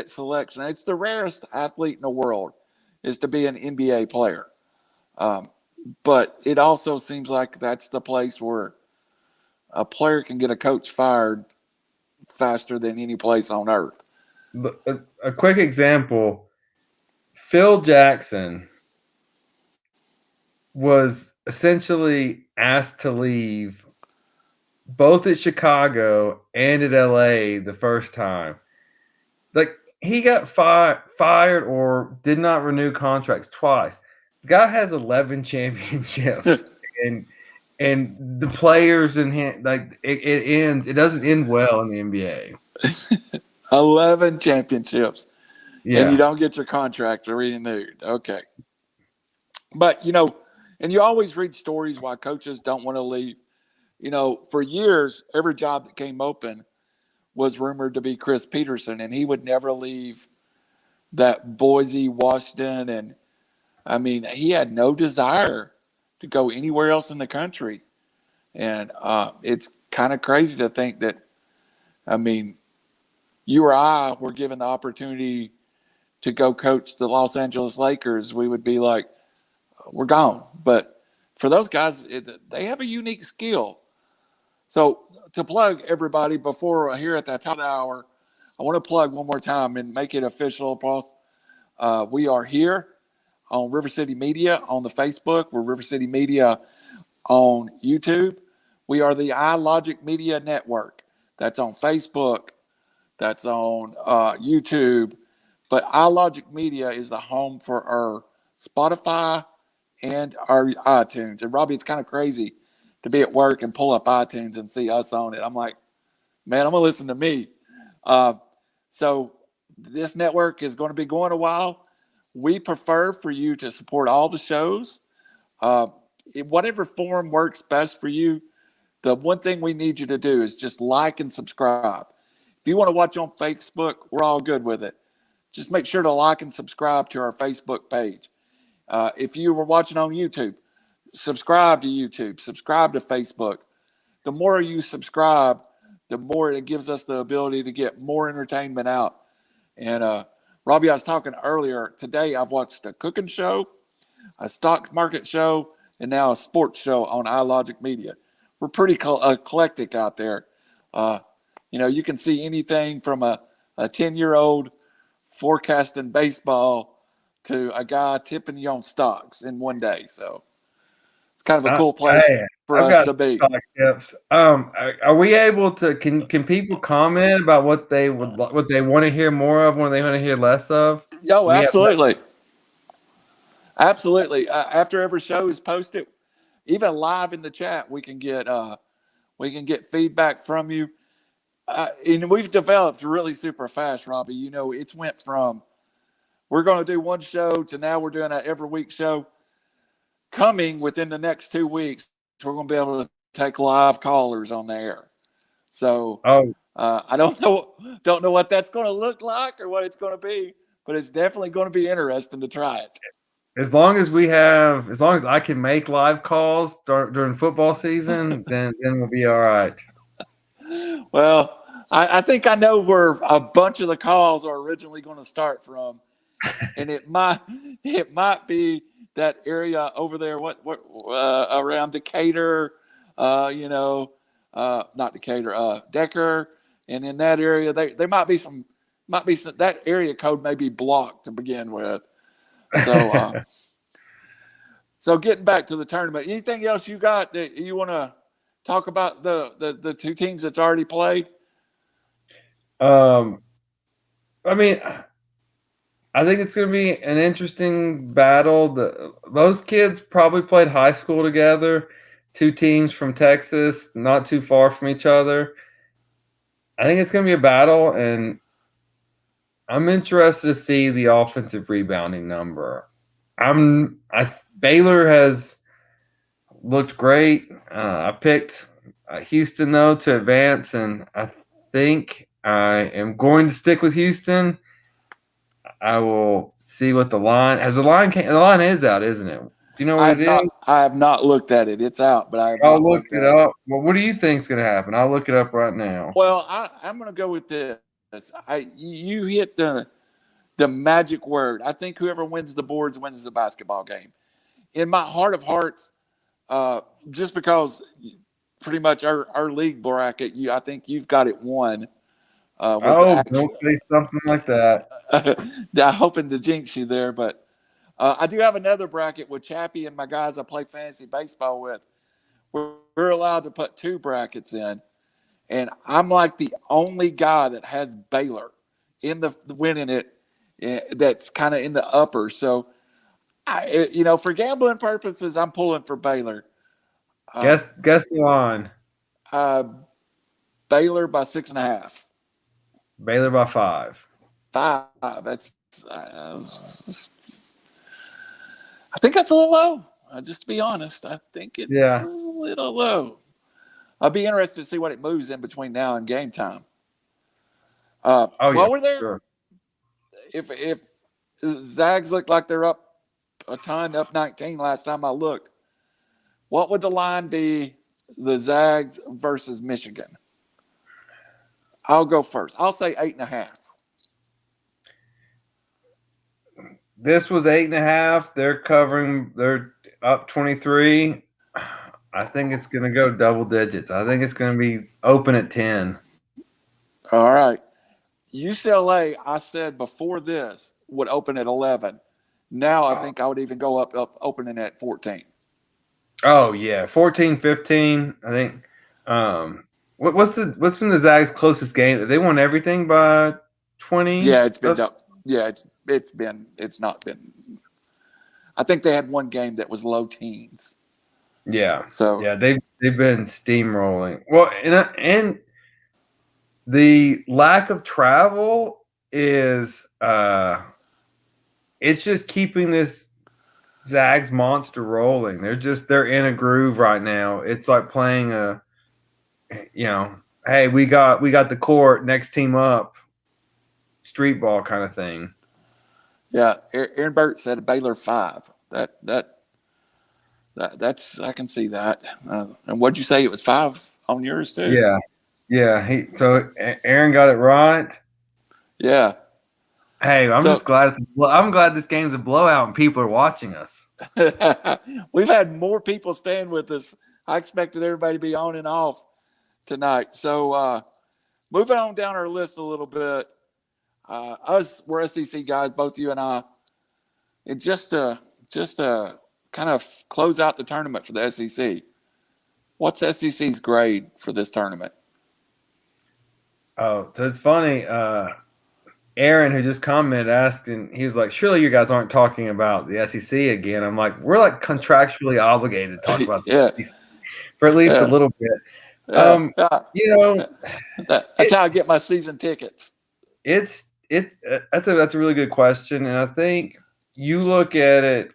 A: selection. It's the rarest athlete in the world is to be an NBA player. But it also seems like that's the place where a player can get a coach fired faster than any place on earth.
B: A quick example, Phil Jackson was essentially asked to leave both at Chicago and at LA the first time. He got fired or did not renew contracts twice. The guy has 11 championships and the players in him, it doesn't end well in the NBA.
A: 11 championships.
B: Yeah.
A: And you don't get your contract renewed. Okay. But, and you always read stories why coaches don't want to leave. For years, every job that came open was rumored to be Chris Peterson, and he would never leave that Boise, Washington. And, I mean, he had no desire to go anywhere else in the country. And it's kind of crazy to think that, I mean, you or I were given the opportunity to go coach the Los Angeles Lakers, we would be like, we're gone. But for those guys, they have a unique skill. So to plug everybody before here at the top of the hour, I want to plug one more time and make it official, Paul. We are here on RiverCity Media on the Facebook. We're RiverCity Media on YouTube. We are the iLogic Media Network. That's on Facebook. That's on YouTube. But iLogic Media is the home for our Spotify and our iTunes. And Robbie, it's kind of crazy to be at work and pull up iTunes and see us on it. I'm like, man, I'm going to listen to me. So this network is going to be going a while. We prefer for you to support all the shows. Whatever form works best for you. The one thing we need you to do is just like and subscribe. If you want to watch on Facebook, we're all good with it. Just make sure to like and subscribe to our Facebook page. If you were watching on YouTube, subscribe to YouTube, subscribe to Facebook. The more you subscribe, the more it gives us the ability to get more entertainment out. And Robbie, I was talking earlier, today I've watched a cooking show, a stock market show, and now a sports show on iLogic Media. We're pretty eclectic out there. You can see anything from a 10-year-old forecasting baseball to a guy tipping you on stocks in one day. So it's kind of a cool place for us to be.
B: Tips. Are we able to? Can people comment about what they want to hear more of, what they want to hear less of?
A: Yo, absolutely, absolutely. After every show is posted, even live in the chat, we can get feedback from you. And we've developed really super fast, Robbie. It's went from we're going to do one show to now we're doing an every week show. Coming within the next 2 weeks, we're going to be able to take live callers on the air. So I don't know what that's going to look like or what it's going to be, but it's definitely going to be interesting to try it.
B: As long as I can make live calls during football season, then we'll be all right.
A: Well, I think I know where a bunch of the calls are originally going to start from, and it might be that area over there. What around Decatur, not Decatur, Decker, and in that area, there might be some that area code may be blocked to begin with. So, so getting back to the tournament, anything else you got that you want to talk about the two teams that's already played?
B: I mean, I think it's going to be an interesting battle. Those kids probably played high school together. Two teams from Texas, not too far from each other. I think it's going to be a battle, and I'm interested to see the offensive rebounding number. Baylor has looked great. I picked Houston, though, to advance, and I think I am going to stick with Houston. I will see what the line has. The line is out, isn't it? Do you know what it is?
A: I have not looked at it. It's out, but
B: I'll look it up. Well, what do you think is going to happen? I'll look it up right now.
A: Well, I'm going to go with this. You hit the magic word. I think whoever wins the boards wins the basketball game. In my heart of hearts, just because pretty much our league bracket, I think you've got it won.
B: Don't say something like that.
A: I'm hoping to jinx you there, but I do have another bracket with Chappie and my guys I play fantasy baseball with. We're allowed to put two brackets in, and I'm like the only guy that has Baylor in the winning it. That's kind of in the upper. So, for gambling purposes, I'm pulling for Baylor.
B: Guess the line.
A: Baylor by 6.5.
B: Baylor by 5.
A: 5. That's. I think that's a little low. Just to be honest, I think it's a little low. I'll be interested to see what it moves in between now and game time. While we're there,
B: sure.
A: If Zags look like they're up a ton, up 19 last time I looked, what would the line be? The Zags versus Michigan. I'll go first. I'll say 8.5.
B: This was 8.5. They're covering. They're up 23. I think it's going to go double digits. I think it's going to be open at 10.
A: All right. UCLA, I said before this, would open at 11. Now I think I would even go up opening at 14.
B: Oh yeah, 14, 15. I think. What's been the Zags' closest game? They won everything by 20.
A: Yeah, it's been. Yeah, it's not been. I think they had one game that was low teens.
B: Yeah.
A: So
B: yeah, they've been steamrolling. Well, and the lack of travel is it's just keeping this Zags monster rolling. They're in a groove right now. It's like playing hey, we got the court, next team up, street ball kind of thing.
A: Yeah, Aaron Burt said Baylor 5. That's I can see that. And what'd you say? It was 5 on yours too.
B: Yeah. So Aaron got it right.
A: Yeah.
B: Hey, I'm glad this game's a blowout and people are watching us.
A: We've had more people staying with us. I expected everybody to be on and off tonight. So moving on down our list a little bit, we're SEC guys, both you and I. And just to kind of close out the tournament for the SEC. What's SEC's grade for this tournament?
B: Oh, so it's funny. Aaron, who just commented, asked, and he was like, surely you guys aren't talking about the SEC again. I'm like, we're like contractually obligated to talk about the SEC for at least a little bit.
A: That's how I get my season tickets.
B: That's a really good question. And I think you look at it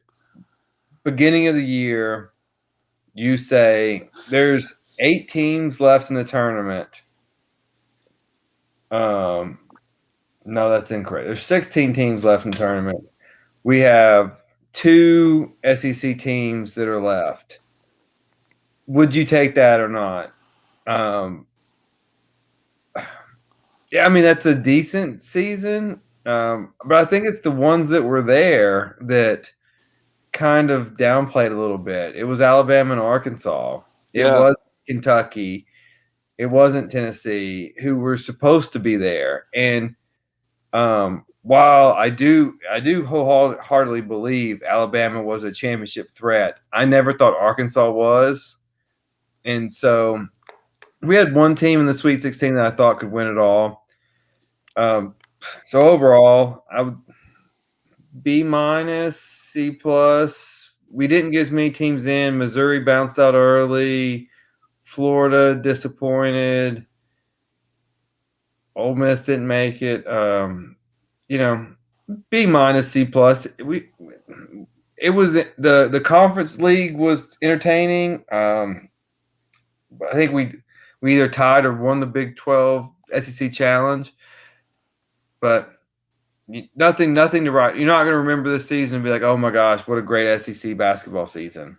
B: beginning of the year, you say there's 8 teams left in the tournament. No, that's incorrect. There's 16 teams left in the tournament. We have 2 SEC teams that are left. Would you take that or not? Yeah, I mean, that's a decent season. But I think it's the ones that were there that kind of downplayed a little bit. It was Alabama and Arkansas. It was Kentucky. It wasn't Tennessee, who were supposed to be there. And while I do wholeheartedly believe Alabama was a championship threat, I never thought Arkansas was. And so we had one team in the Sweet 16 that I thought could win it all. So overall, I would B-, C+. We didn't get as many teams in. Missouri bounced out early. Florida disappointed. Ole Miss didn't make it. B-, C+. It was the conference league was entertaining. I think we either tied or won the Big 12 SEC Challenge, but nothing to write. You're not going to remember this season and be like, oh my gosh, what a great SEC basketball season.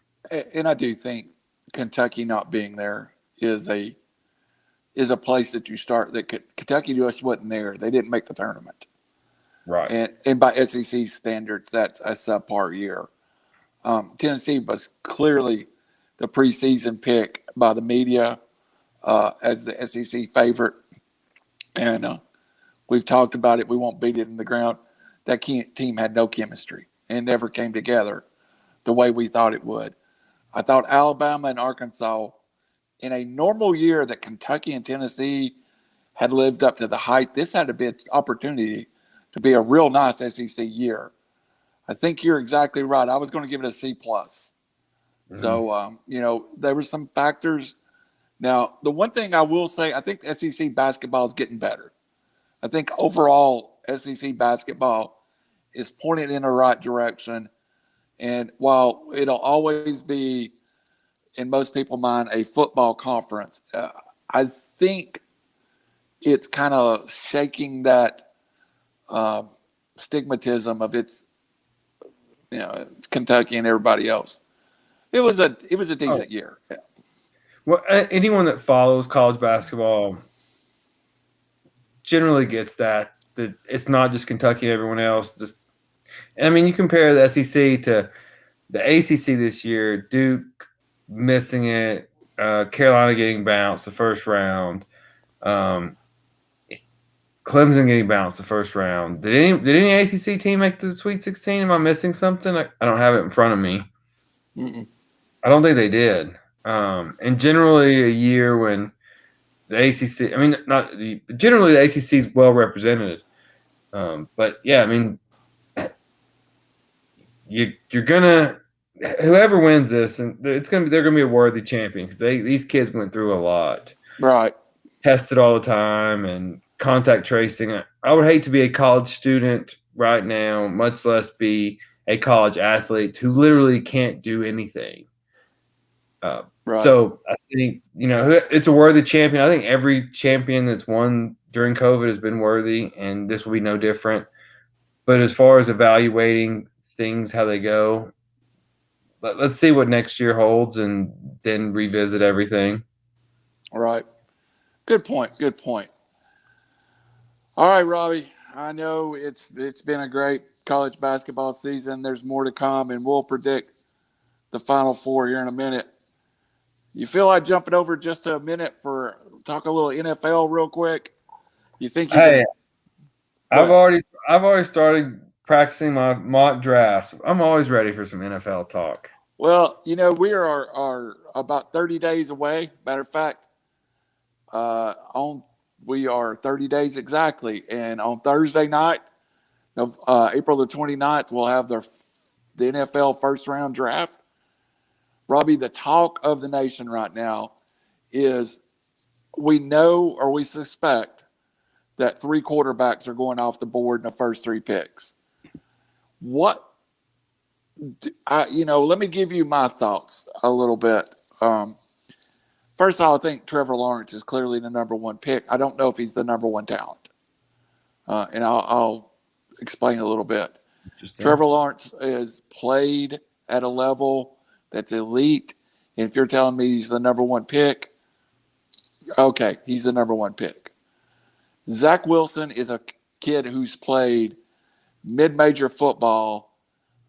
A: And I do think Kentucky not being there is a place that you start. That Kentucky just wasn't there. They didn't make the tournament,
B: right?
A: And by SEC standards, that's a subpar year. Tennessee was clearly the preseason pick by the media as the SEC favorite, and we've talked about it. We won't beat it in the ground. That team had no chemistry and never came together the way we thought it would. I thought Alabama and Arkansas, in a normal year that Kentucky and Tennessee had lived up to the height, this had to be an opportunity to be a real nice SEC year. I think you're exactly right. I was going to give it a C+. Mm-hmm. So, there were some factors. Now, the one thing I will say, I think SEC basketball is getting better. I think overall SEC basketball is pointed in the right direction. And while it'll always be, in most people's mind, a football conference, I think it's kind of shaking that stigmatism of it's Kentucky and everybody else. It was a decent year. Yeah.
B: Well, anyone that follows college basketball generally gets that it's not just Kentucky and everyone else. And I mean, you compare the SEC to the ACC this year. Duke missing it, Carolina getting bounced the first round, Clemson getting bounced the first round. Did any ACC team make the Sweet 16? Am I missing something? I don't have it in front of me.
A: Mm-mm.
B: I don't think they did. And generally, a year when the ACC, I mean, generally the ACC is well represented. But yeah, I mean, you're gonna whoever wins this, and they're gonna be a worthy champion because these kids went through a lot,
A: Right.
B: tested all the time, and contact tracing. I would hate to be a college student right now, much less be a college athlete who literally can't do anything.
A: Right.
B: So I think it's a worthy champion. I think every champion that's won during COVID has been worthy, and this will be no different. But as far as evaluating things, how they go, let's see what next year holds, and then revisit everything.
A: All right. Good point. Good point. All right, Robbie. I know it's been a great college basketball season. There's more to come, and we'll predict the Final Four here in a minute. You feel like jumping over just a minute for talk a little NFL real quick? You think you
B: Hey,
A: can,
B: I've already started practicing my mock drafts. I'm always ready for some NFL talk.
A: Well, we are about 30 days away. Matter of fact, we are 30 days exactly. And on Thursday night, April the 29th, we'll have the NFL first round draft. Robbie, the talk of the nation right now is we know or we suspect that 3 quarterbacks are going off the board in the first 3 picks. Let me give you my thoughts a little bit. First of all, I think Trevor Lawrence is clearly the number 1 pick. I don't know if he's the number 1 talent. And I'll explain a little bit. Trevor Lawrence is played at a level that's elite. And if you're telling me he's the number 1 pick, okay, he's the number 1 pick. Zach Wilson is a kid who's played mid-major football,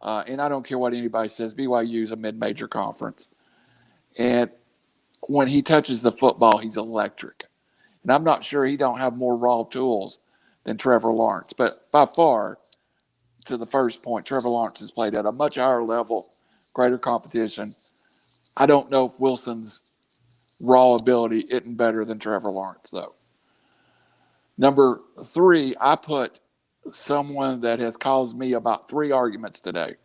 A: and I don't care what anybody says, BYU is a mid-major conference. And when he touches the football, he's electric. And I'm not sure he don't have more raw tools than Trevor Lawrence. But by far, to the first point, Trevor Lawrence has played at a much higher level, greater competition. I don't know if Wilson's raw ability isn't better than Trevor Lawrence, though. Number 3, I put someone that has caused me about 3 arguments today.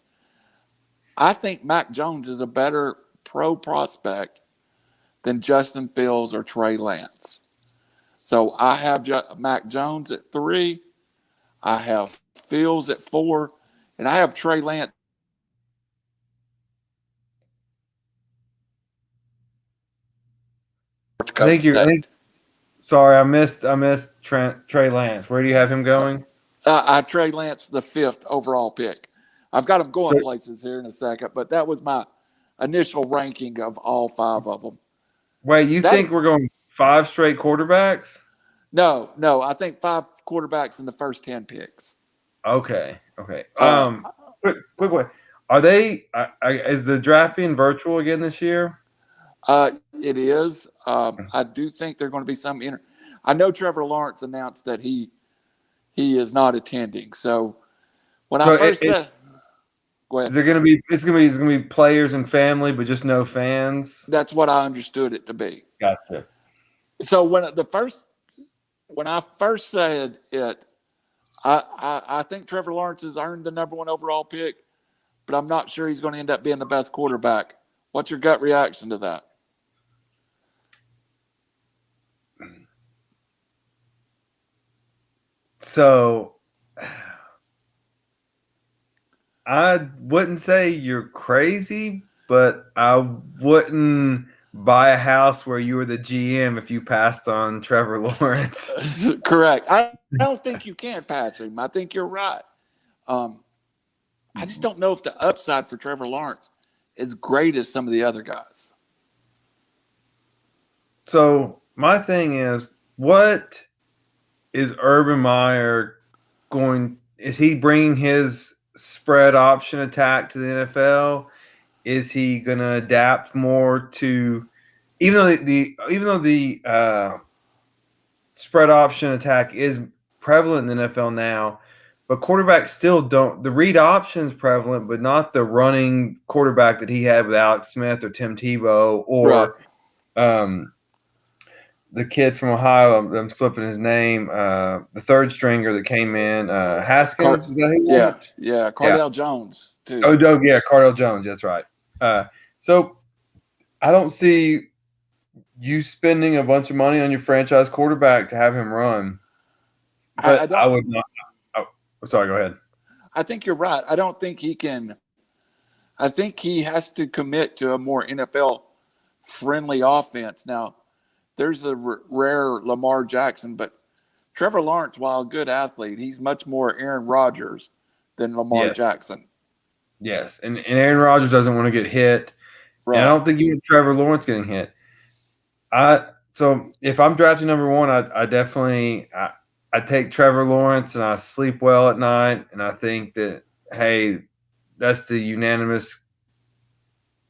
A: I think Mac Jones is a better pro prospect than Justin Fields or Trey Lance. So I have Mac Jones at 3. I have Fields at 4. And I have Trey Lance.
B: Sorry, I missed Trey Lance. Where do you have him going?
A: I Trey Lance the 5th overall pick. I've got him going places here in a second, but that was my initial ranking of all 5 of them.
B: Wait, you think we're going 5 straight quarterbacks?
A: No. I think 5 quarterbacks in the first 10 picks.
B: Okay. Quick way. Are they? Is the draft being virtual again this year?
A: It is. I do think there are going to be some. I know Trevor Lawrence announced that he is not attending. So when I first said, go ahead.
B: Is there going to be? It's going to be players and family, but just no fans.
A: That's what I understood it to be.
B: Gotcha.
A: So when I first said it, I think Trevor Lawrence has earned the number 1 overall pick, but I'm not sure he's going to end up being the best quarterback. What's your gut reaction to that?
B: So I wouldn't say you're crazy, but I wouldn't buy a house where you were the GM if you passed on Trevor Lawrence.
A: Correct. I don't think you can pass him. I think you're right. I just don't know if the upside for Trevor Lawrence is great as some of the other guys.
B: So my thing is, what is Urban Meyer going? Is he bringing his spread option attack to the NFL? Is he going to adapt more to, even though the spread option attack is prevalent in the NFL now, but quarterbacks still don't. The read option is prevalent, but not the running quarterback that he had with Alex Smith or Tim Tebow or the kid from Ohio. I'm slipping his name. The third stringer that came in, Haskins.
A: Cardale Jones too.
B: Oh, yeah, Cardale Jones. That's right. So I don't see you spending a bunch of money on your franchise quarterback to have him run. But I would not. Oh, sorry, go ahead.
A: I think you're right. I don't think he can. I think he has to commit to a more NFL-friendly offense. Now, there's a rare Lamar Jackson, but Trevor Lawrence, while a good athlete, he's much more Aaron Rodgers than Lamar Jackson.
B: Yes, and Aaron Rodgers doesn't want to get hit. Right. And I don't think you want Trevor Lawrence getting hit. So if I'm drafting number one, I definitely I take Trevor Lawrence and I sleep well at night, and I think that, hey, that's the unanimous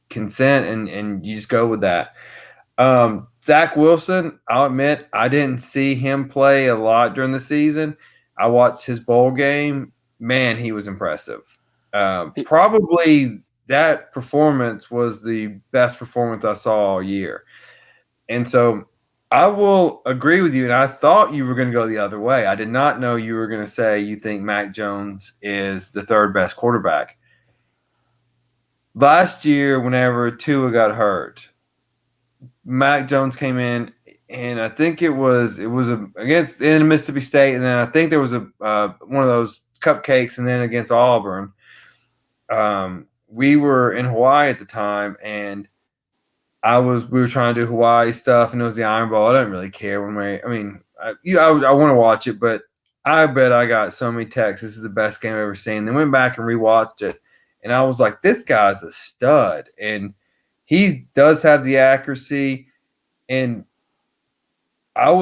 B: consent, and you just go with that. Zach Wilson, I'll admit I didn't see him play a lot during the season. I watched his bowl game. Man, he was impressive. Probably that performance was the best performance I saw all year. And so I will agree with you, and I thought you were going to go the other way. I did not know you were going to say you think Mac Jones is the third best quarterback. Last year, whenever Tua got hurt, Mac Jones came in, and I think it was against in Mississippi State, and then I think there was one of those cupcakes, and then against Auburn. We were in Hawaii at the time, and we were trying to do Hawaii stuff, and it was the Iron Bowl. I didn't really care I want to watch it, but I bet I got so many texts. This is the best game I've ever seen. Then went back and rewatched it, and I was like, this guy's a stud, and he does have the accuracy. And I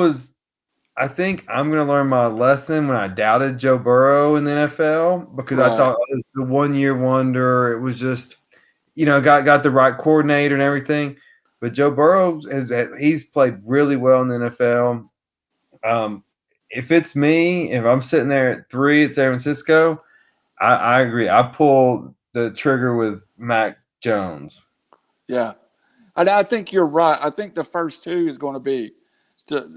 B: think I'm going to learn my lesson when I doubted Joe Burrow in the NFL, because I thought it was the 1 year wonder. It was just, got the right coordinator and everything. But Joe Burrow he's played really well in the NFL. If it's me, if I'm sitting there at 3 at San Francisco, I agree. I pull the trigger with Mac Jones.
A: Yeah. And I think you're right. I think the first two is going to be,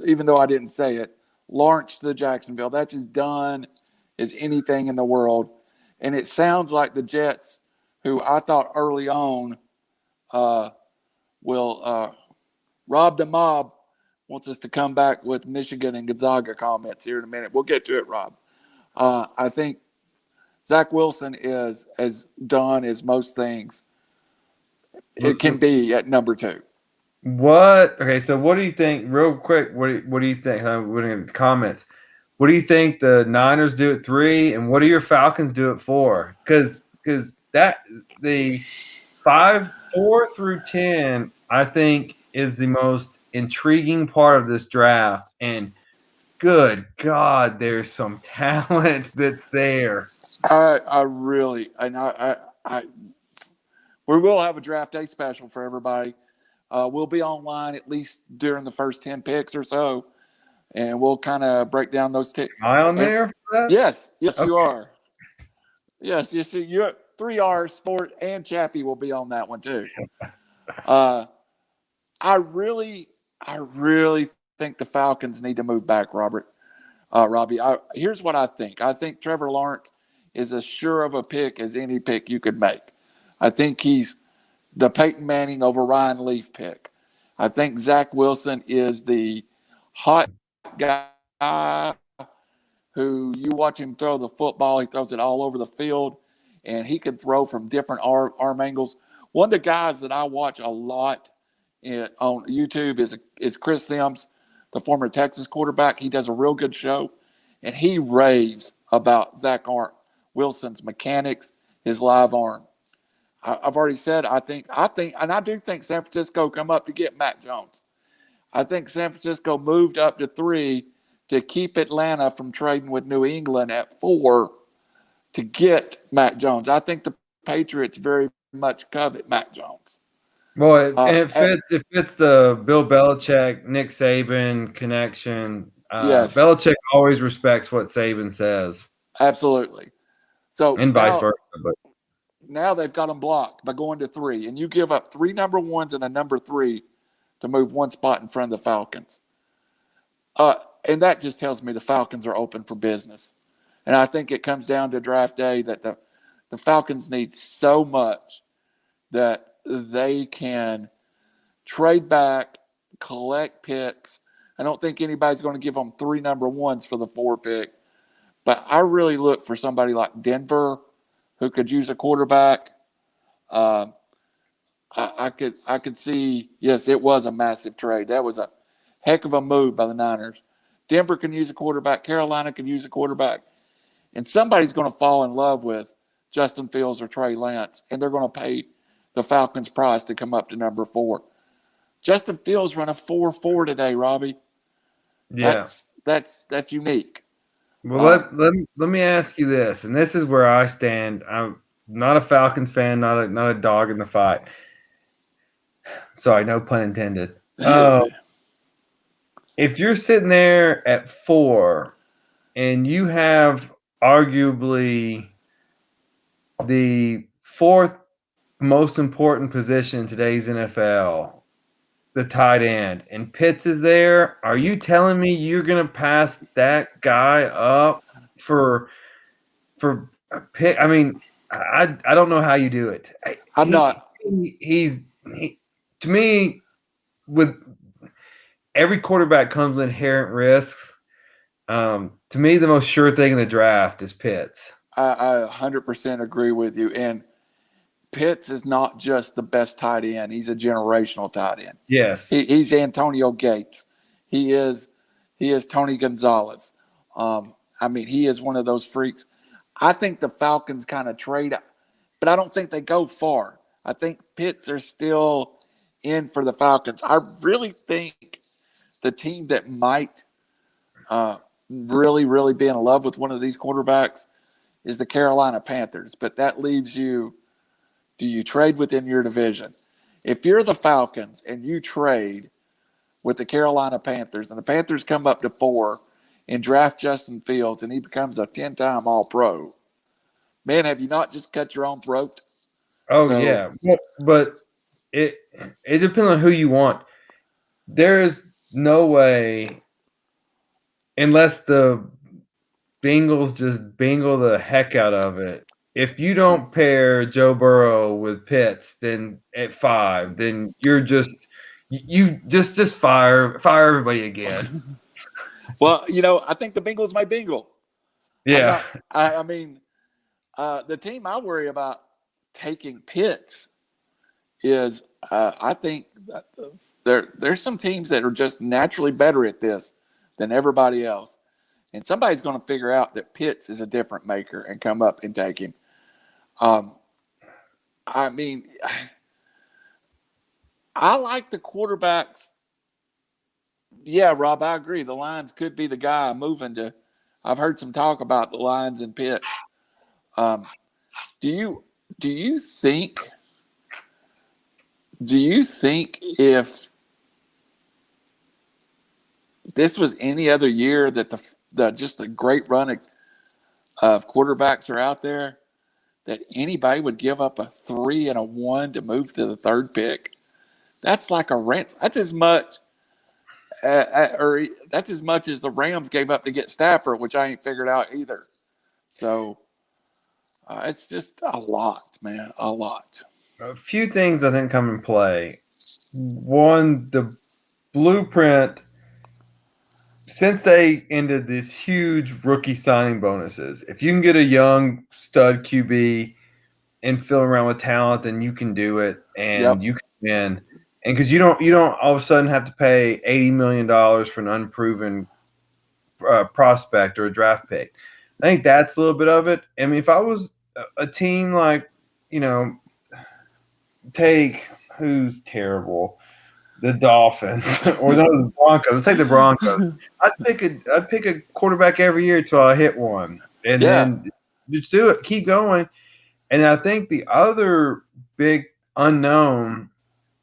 A: even though I didn't say it, Lawrence to Jacksonville. That's as done as anything in the world. And it sounds like the Jets, who I thought early on will Rob the Mob wants us to come back with Michigan and Gonzaga comments here in a minute. We'll get to it, Rob. I think Zach Wilson is as done as most things it can be at number 2.
B: So what do you think, real quick, what do you think? I'm putting in the comments. What do you think the Niners do at 3, and what do your Falcons do at 4? Because that the 4 through 10, I think, is the most intriguing part of this draft. And good God, there's some talent that's there.
A: We will have a draft day special for everybody. We'll be online at least during the first 10 picks or so, and we'll kind of break down those picks.
B: Am I on there for that?
A: Yes, okay. You are. Yes, you see, you're 3R Sport and Chappie will be on that one too. I really think the Falcons need to move back, Robbie. Here's what I think. I think Trevor Lawrence is as sure of a pick as any pick you could make. I think he's the Peyton Manning over Ryan Leaf pick. I think Zach Wilson is the hot guy who you watch him throw the football. He throws it all over the field, and he can throw from different arm angles. One of the guys that I watch a lot on YouTube is Chris Sims, the former Texas quarterback. He does a real good show, and he raves about Zach Wilson's mechanics, his live arm. I've already said I think, and I do think San Francisco come up to get Mac Jones. I think San Francisco moved up to 3 to keep Atlanta from trading with New England at 4 to get Mac Jones. I think the Patriots very much covet Mac Jones.
B: Well, and it fits the Bill Belichick, Nick Saban connection.
A: Yes.
B: Belichick always respects what Saban says.
A: Absolutely. So
B: and vice versa. But
A: now they've got them blocked by going to 3, and you give up 3 number 1s and a number 3 to move 1 spot in front of the Falcons. And that just tells me the Falcons are open for business. And I think it comes down to draft day that the Falcons need so much that they can trade back, collect picks. I don't think anybody's going to give them 3 number 1s for the 4 pick. But I really look for somebody like Denver who could use a quarterback. I could see, yes, it was a massive trade. That was a heck of a move by the Niners. Denver can use a quarterback. Carolina can use a quarterback. And somebody's going to fall in love with Justin Fields or Trey Lance, and they're going to pay the Falcons' price to come up to number 4. Justin Fields run a 4.4 today, Robbie.
B: Yeah.
A: That's unique.
B: Well, let me ask you this, and this is where I stand. I'm not a Falcons fan, not a dog in the fight. Sorry, no pun intended. If you're sitting there at 4 and you have arguably the 4th most important position in today's NFL, the tight end, and Pitts is there, are you telling me you're going to pass that guy up for a pick? I mean, I don't know how you do it.
A: I'm not.
B: To me, with every quarterback comes with inherent risks. To me, the most sure thing in the draft is Pitts.
A: I 100% agree with you. And Pitts is not just the best tight end. He's a generational tight end.
B: Yes.
A: He's Antonio Gates. He is Tony Gonzalez. I mean, he is one of those freaks. I think the Falcons kind of trade, but I don't think they go far. I think Pitts are still in for the Falcons. I really think the team that might really, really be in love with one of these quarterbacks is the Carolina Panthers. But that leaves you, do you trade within your division? If you're the Falcons and you trade with the Carolina Panthers and the Panthers come up to 4 and draft Justin Fields and he becomes a 10-time All-Pro, man, have you not just cut your own throat?
B: Oh, yeah. But it depends on who you want. There's no way, unless the Bengals just bingle the heck out of it, if you don't pair Joe Burrow with Pitts, then at 5, then you're just fire everybody again.
A: Well, I think the Bengals might bingle.
B: Yeah.
A: I mean, the team I worry about taking Pitts is I think that there's some teams that are just naturally better at this than everybody else. And somebody's going to figure out that Pitts is a different maker and come up and take him. I mean, I like the quarterbacks. Yeah, Rob, I agree. The Lions could be the guy moving to. I've heard some talk about the Lions and Pitts. Do you think if this was any other year that just a great run of quarterbacks are out there, that anybody would give up a 3 and a 1 to move to the 3rd pick? That's like a rent. That's as much as the Rams gave up to get Stafford, which I ain't figured out either. So it's just a lot, man, a lot.
B: A few things I think come in play. One, the blueprint, since they ended these huge rookie signing bonuses, if you can get a young stud QB and fill around with talent, then you can do it, and you can win. And because you don't all of a sudden have to pay $80 million for an unproven prospect or a draft pick. I think that's a little bit of it. I mean, if I was a team like, take who's terrible, the Dolphins or the Broncos. Let's take the Broncos. I'd pick a quarterback every year till I hit one, and then Just do it. Keep going. And I think the other big unknown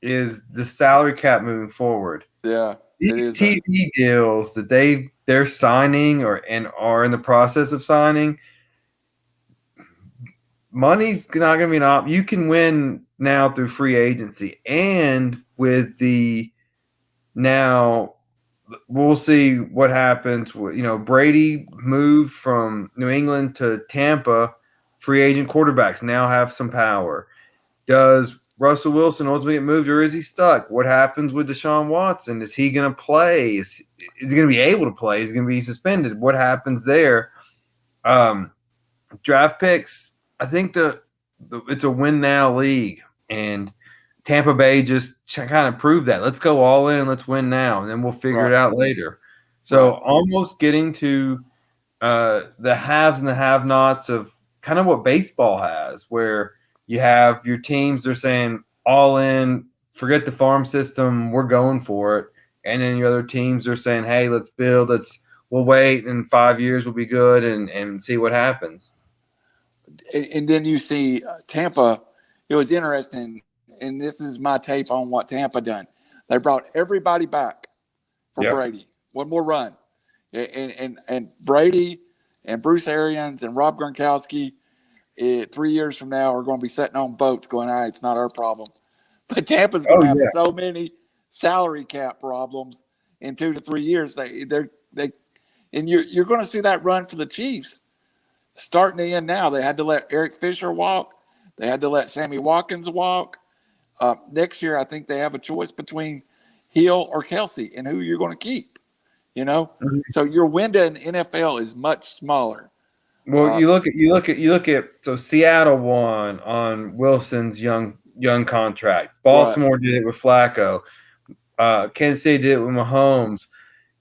B: is the salary cap moving forward.
A: Yeah,
B: These TV deals that they're signing and are in the process of signing, money's not going to be an option. You can win now through free agency, and with the now we'll see what happens. Brady moved from New England to Tampa. Free agent quarterbacks now have some power. Does Russell Wilson ultimately get moved, or is he stuck? What happens with Deshaun Watson? Is he going to play? Is he going to be able to play? Is he going to be suspended? What happens there? Draft picks. I think it's a win now league, and Tampa Bay just kind of proved that. Let's go all in and let's win now, and then we'll figure it out later. So almost getting to the haves and the have-nots of kind of what baseball has, where you have your teams, they're saying all in, forget the farm system, we're going for it. And then your other teams are saying, hey, let's build, we'll wait, in 5 years we'll be good and see what happens.
A: And then you see Tampa, it was interesting, and this is my tape on what Tampa done. They brought everybody back for Brady. One more run. And Brady and Bruce Arians and Rob Gronkowski, 3 years from now, are going to be sitting on boats going, all right, it's not our problem. But Tampa's going to have so many salary cap problems in 2 to 3 years. And you're going to see that run for the Chiefs starting to end now. They had to let Eric Fisher walk. They had to let Sammy Watkins walk. Next year, I think they have a choice between Hill or Kelsey and who you're going to keep. So your window in the NFL is much smaller.
B: Well, you look at so Seattle won on Wilson's young contract. Baltimore did it with Flacco. Kansas City did it with Mahomes.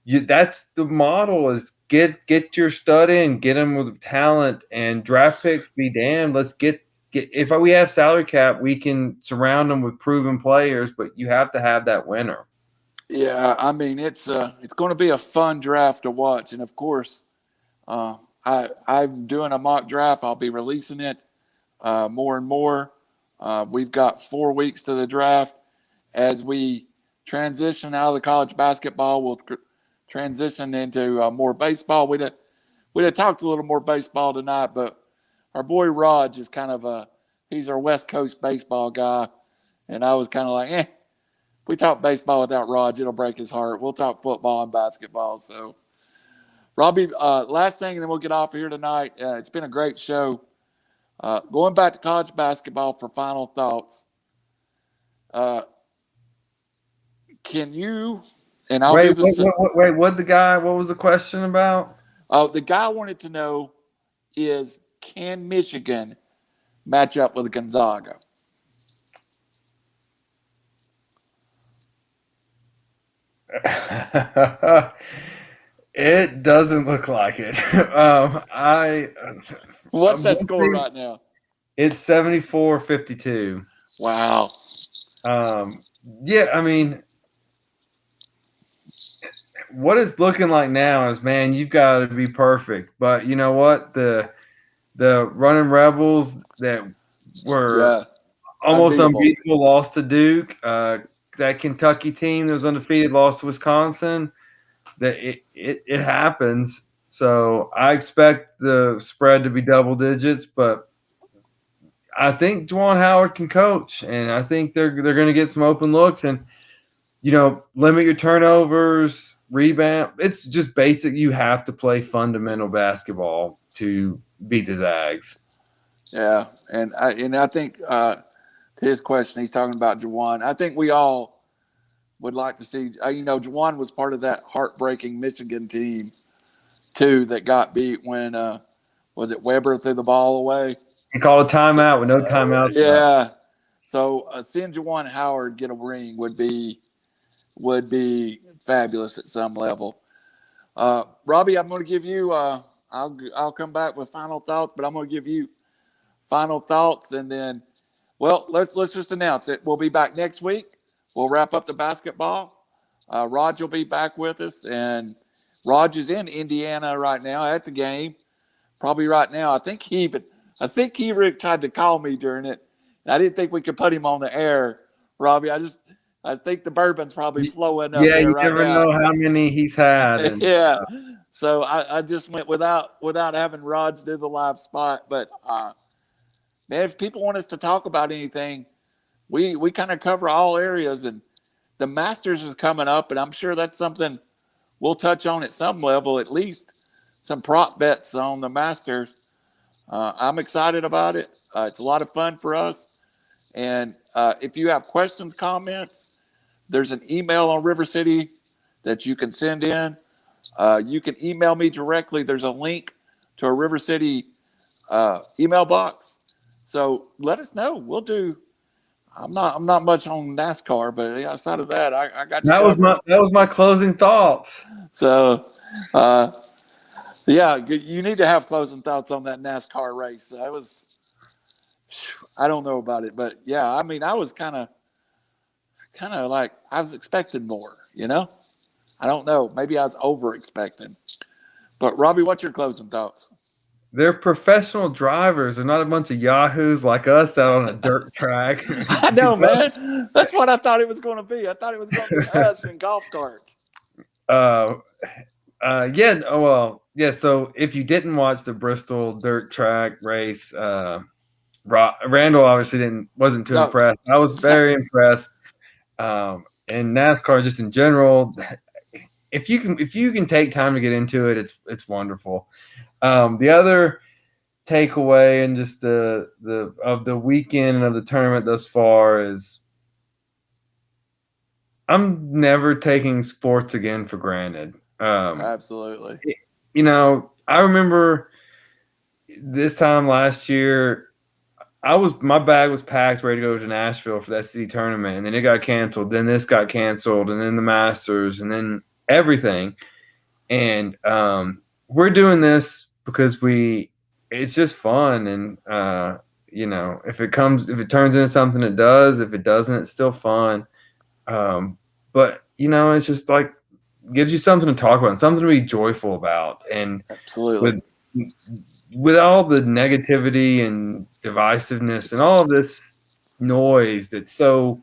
B: That's the model: is get your stud in, get them with talent, and draft picks be damned. Let's get if we have salary cap, we can surround them with proven players, but you have to have that winner.
A: Yeah, I mean it's going to be a fun draft to watch, and of course, I'm doing a mock draft. I'll be releasing it more and more. We've got 4 weeks to the draft. As we transition out of the college basketball, we'll transition into more baseball. We'd have talked a little more baseball tonight, but our boy Raj is kind of he's our West Coast baseball guy, and I was kind of like, we talk baseball without Raj, it'll break his heart. We'll talk football and basketball. So, Robbie, last thing, and then we'll get off of here tonight. It's been a great show. Going back to college basketball for final thoughts. Can you, and I'll do this.
B: Wait, what was the question about?
A: The guy wanted to know is, can Michigan match up with Gonzaga?
B: It doesn't look like it.
A: What's that score right now?
B: It's 74-52.
A: Wow.
B: Yeah, I mean, what it's looking like now is, man, you've got to be perfect. But you know what? The running Rebels that were almost unbeatable lost to Duke. That Kentucky team that was undefeated lost to Wisconsin. That it happens. So I expect the spread to be double digits, but I think Juwan Howard can coach, and I think they're going to get some open looks and limit your turnovers, rebound. It's just basic. You have to play fundamental basketball to beat the Zags.
A: Yeah, and I think to his question, he's talking about Juwan. I think we all would like to see. Juwan was part of that heartbreaking Michigan team too that got beat when was it Weber threw the ball away?
B: He called a timeout with no timeout.
A: Yeah. So seeing Juwan Howard get a ring would be fabulous at some level. Robbie, I'm going to give you. I'll come back with final thoughts, but I'm going to give you final thoughts, and then, let's just announce it. We'll be back next week. We'll wrap up the basketball. Raj will be back with us, and Raj is in Indiana right now at the game. probably right now. I think he tried to call me during it. And I didn't think we could put him on the air, Robbie. I think the bourbon's probably flowing up there
B: you
A: right
B: never
A: now.
B: know how many he's had. And,
A: yeah. So I just went without having Rods do the live spot. But man, if people want us to talk about anything, we kind of cover all areas. And the Masters is coming up, and I'm sure that's something we'll touch on at some level, at least some prop bets on the Masters. I'm excited about it. It's a lot of fun for us. And if you have questions, comments, there's an email on RiverCity that you can send in. You can email me directly. There's a link to a RiverCity email box. So let us know. We'll do. I'm not much on NASCAR, but outside of that, I got you.
B: That was my closing thoughts.
A: So, yeah, you need to have closing thoughts on that NASCAR race. I don't know about it, but yeah, I mean, I was kind of like I was expecting more. I don't know. Maybe I was over expecting. But Robbie, what's your closing thoughts?
B: They're professional drivers. They're not a bunch of yahoos like us out on a dirt track.
A: I know, man. That's what I thought it was going to be. I thought it was going to be us in golf carts.
B: Yeah. Well, yeah. So if you didn't watch the Bristol dirt track race, Randall obviously wasn't too impressed. I was very impressed. And NASCAR just in general, if you can take time to get into it, it's wonderful. The other takeaway and just the weekend and of the tournament thus far is I'm never taking sports again for granted.
A: Absolutely.
B: I remember this time last year, my bag was packed, ready to go to Nashville for that city tournament, and then it got canceled. Then this got canceled, and then the Masters, and then everything. And we're doing this because it's just fun, and if it turns into something, it does. If it doesn't, it's still fun. But it's just like gives you something to talk about, and something to be joyful about, and
A: absolutely
B: with all the negativity and divisiveness and all of this noise that's so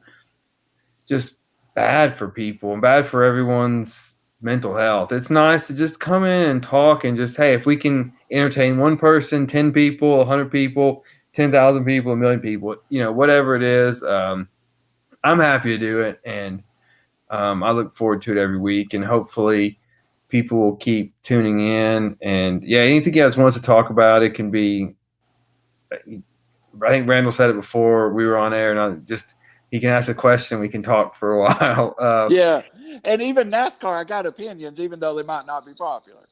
B: just bad for people and bad for everyone's mental health. It's nice to just come in and talk and just, hey, if we can entertain one person, 10 people, 100 people, 10,000 people, 1,000,000 people, whatever it is, I'm happy to do it. And I look forward to it every week, and hopefully people will keep tuning in. And yeah, anything you guys want us to talk about, it can be, I think Randall said it before we were on air, and he can ask a question. We can talk for a while.
A: Yeah. And even NASCAR, I got opinions, even though they might not be popular.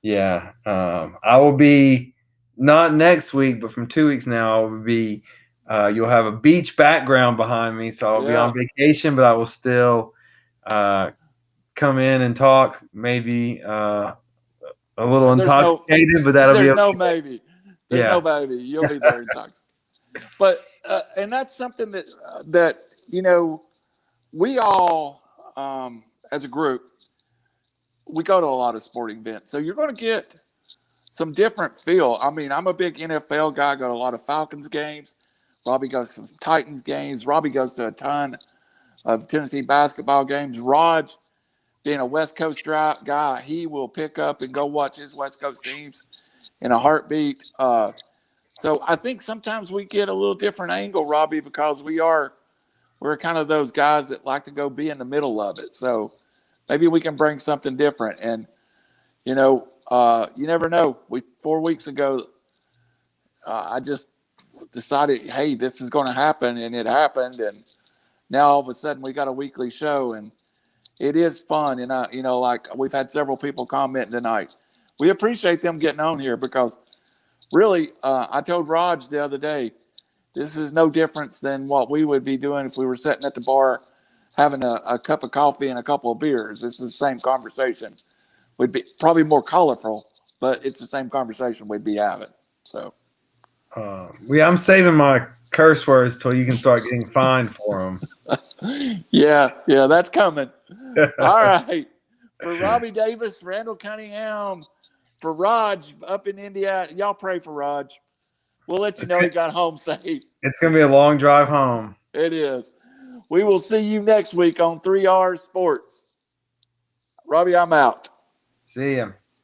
B: Yeah. I will be not next week, but from 2 weeks now, I will be, you'll have a beach background behind me. So I'll be on vacation, but I will still, come in and talk, maybe a little intoxicated, but that'll be okay.
A: There's no maybe. There's no maybe. You'll be very intoxicated. But and that's something that we all as a group, we go to a lot of sporting events, so you're going to get some different feel. I mean, I'm a big NFL guy. I go to a lot of Falcons games. Robbie goes to some Titans games. Robbie goes to a ton of Tennessee basketball games. Raj, being a West Coast guy, he will pick up and go watch his West Coast teams in a heartbeat. So I think sometimes we get a little different angle, Robbie, because we're kind of those guys that like to go be in the middle of it. So maybe we can bring something different. And, you never know. 4 weeks ago, I just decided, hey, this is going to happen, and it happened. And now all of a sudden we got a weekly show, and it is fun. And like we've had several people comment tonight. We appreciate them getting on here because really, I told Raj the other day, this is no difference than what we would be doing if we were sitting at the bar having a cup of coffee and a couple of beers. This is the same conversation. Would be probably more colorful, but it's the same conversation we'd be having. So,
B: I'm saving my curse words till you can start getting fined for them.
A: yeah, that's coming. All right, for Robbie Davis, Randall Cunningham, for Raj up in Indiana, y'all pray for Raj. We'll let you know he got home safe.
B: It's going to be a long drive home.
A: It is. We will see you next week on 3R Sports. Robbie, I'm out.
B: See ya.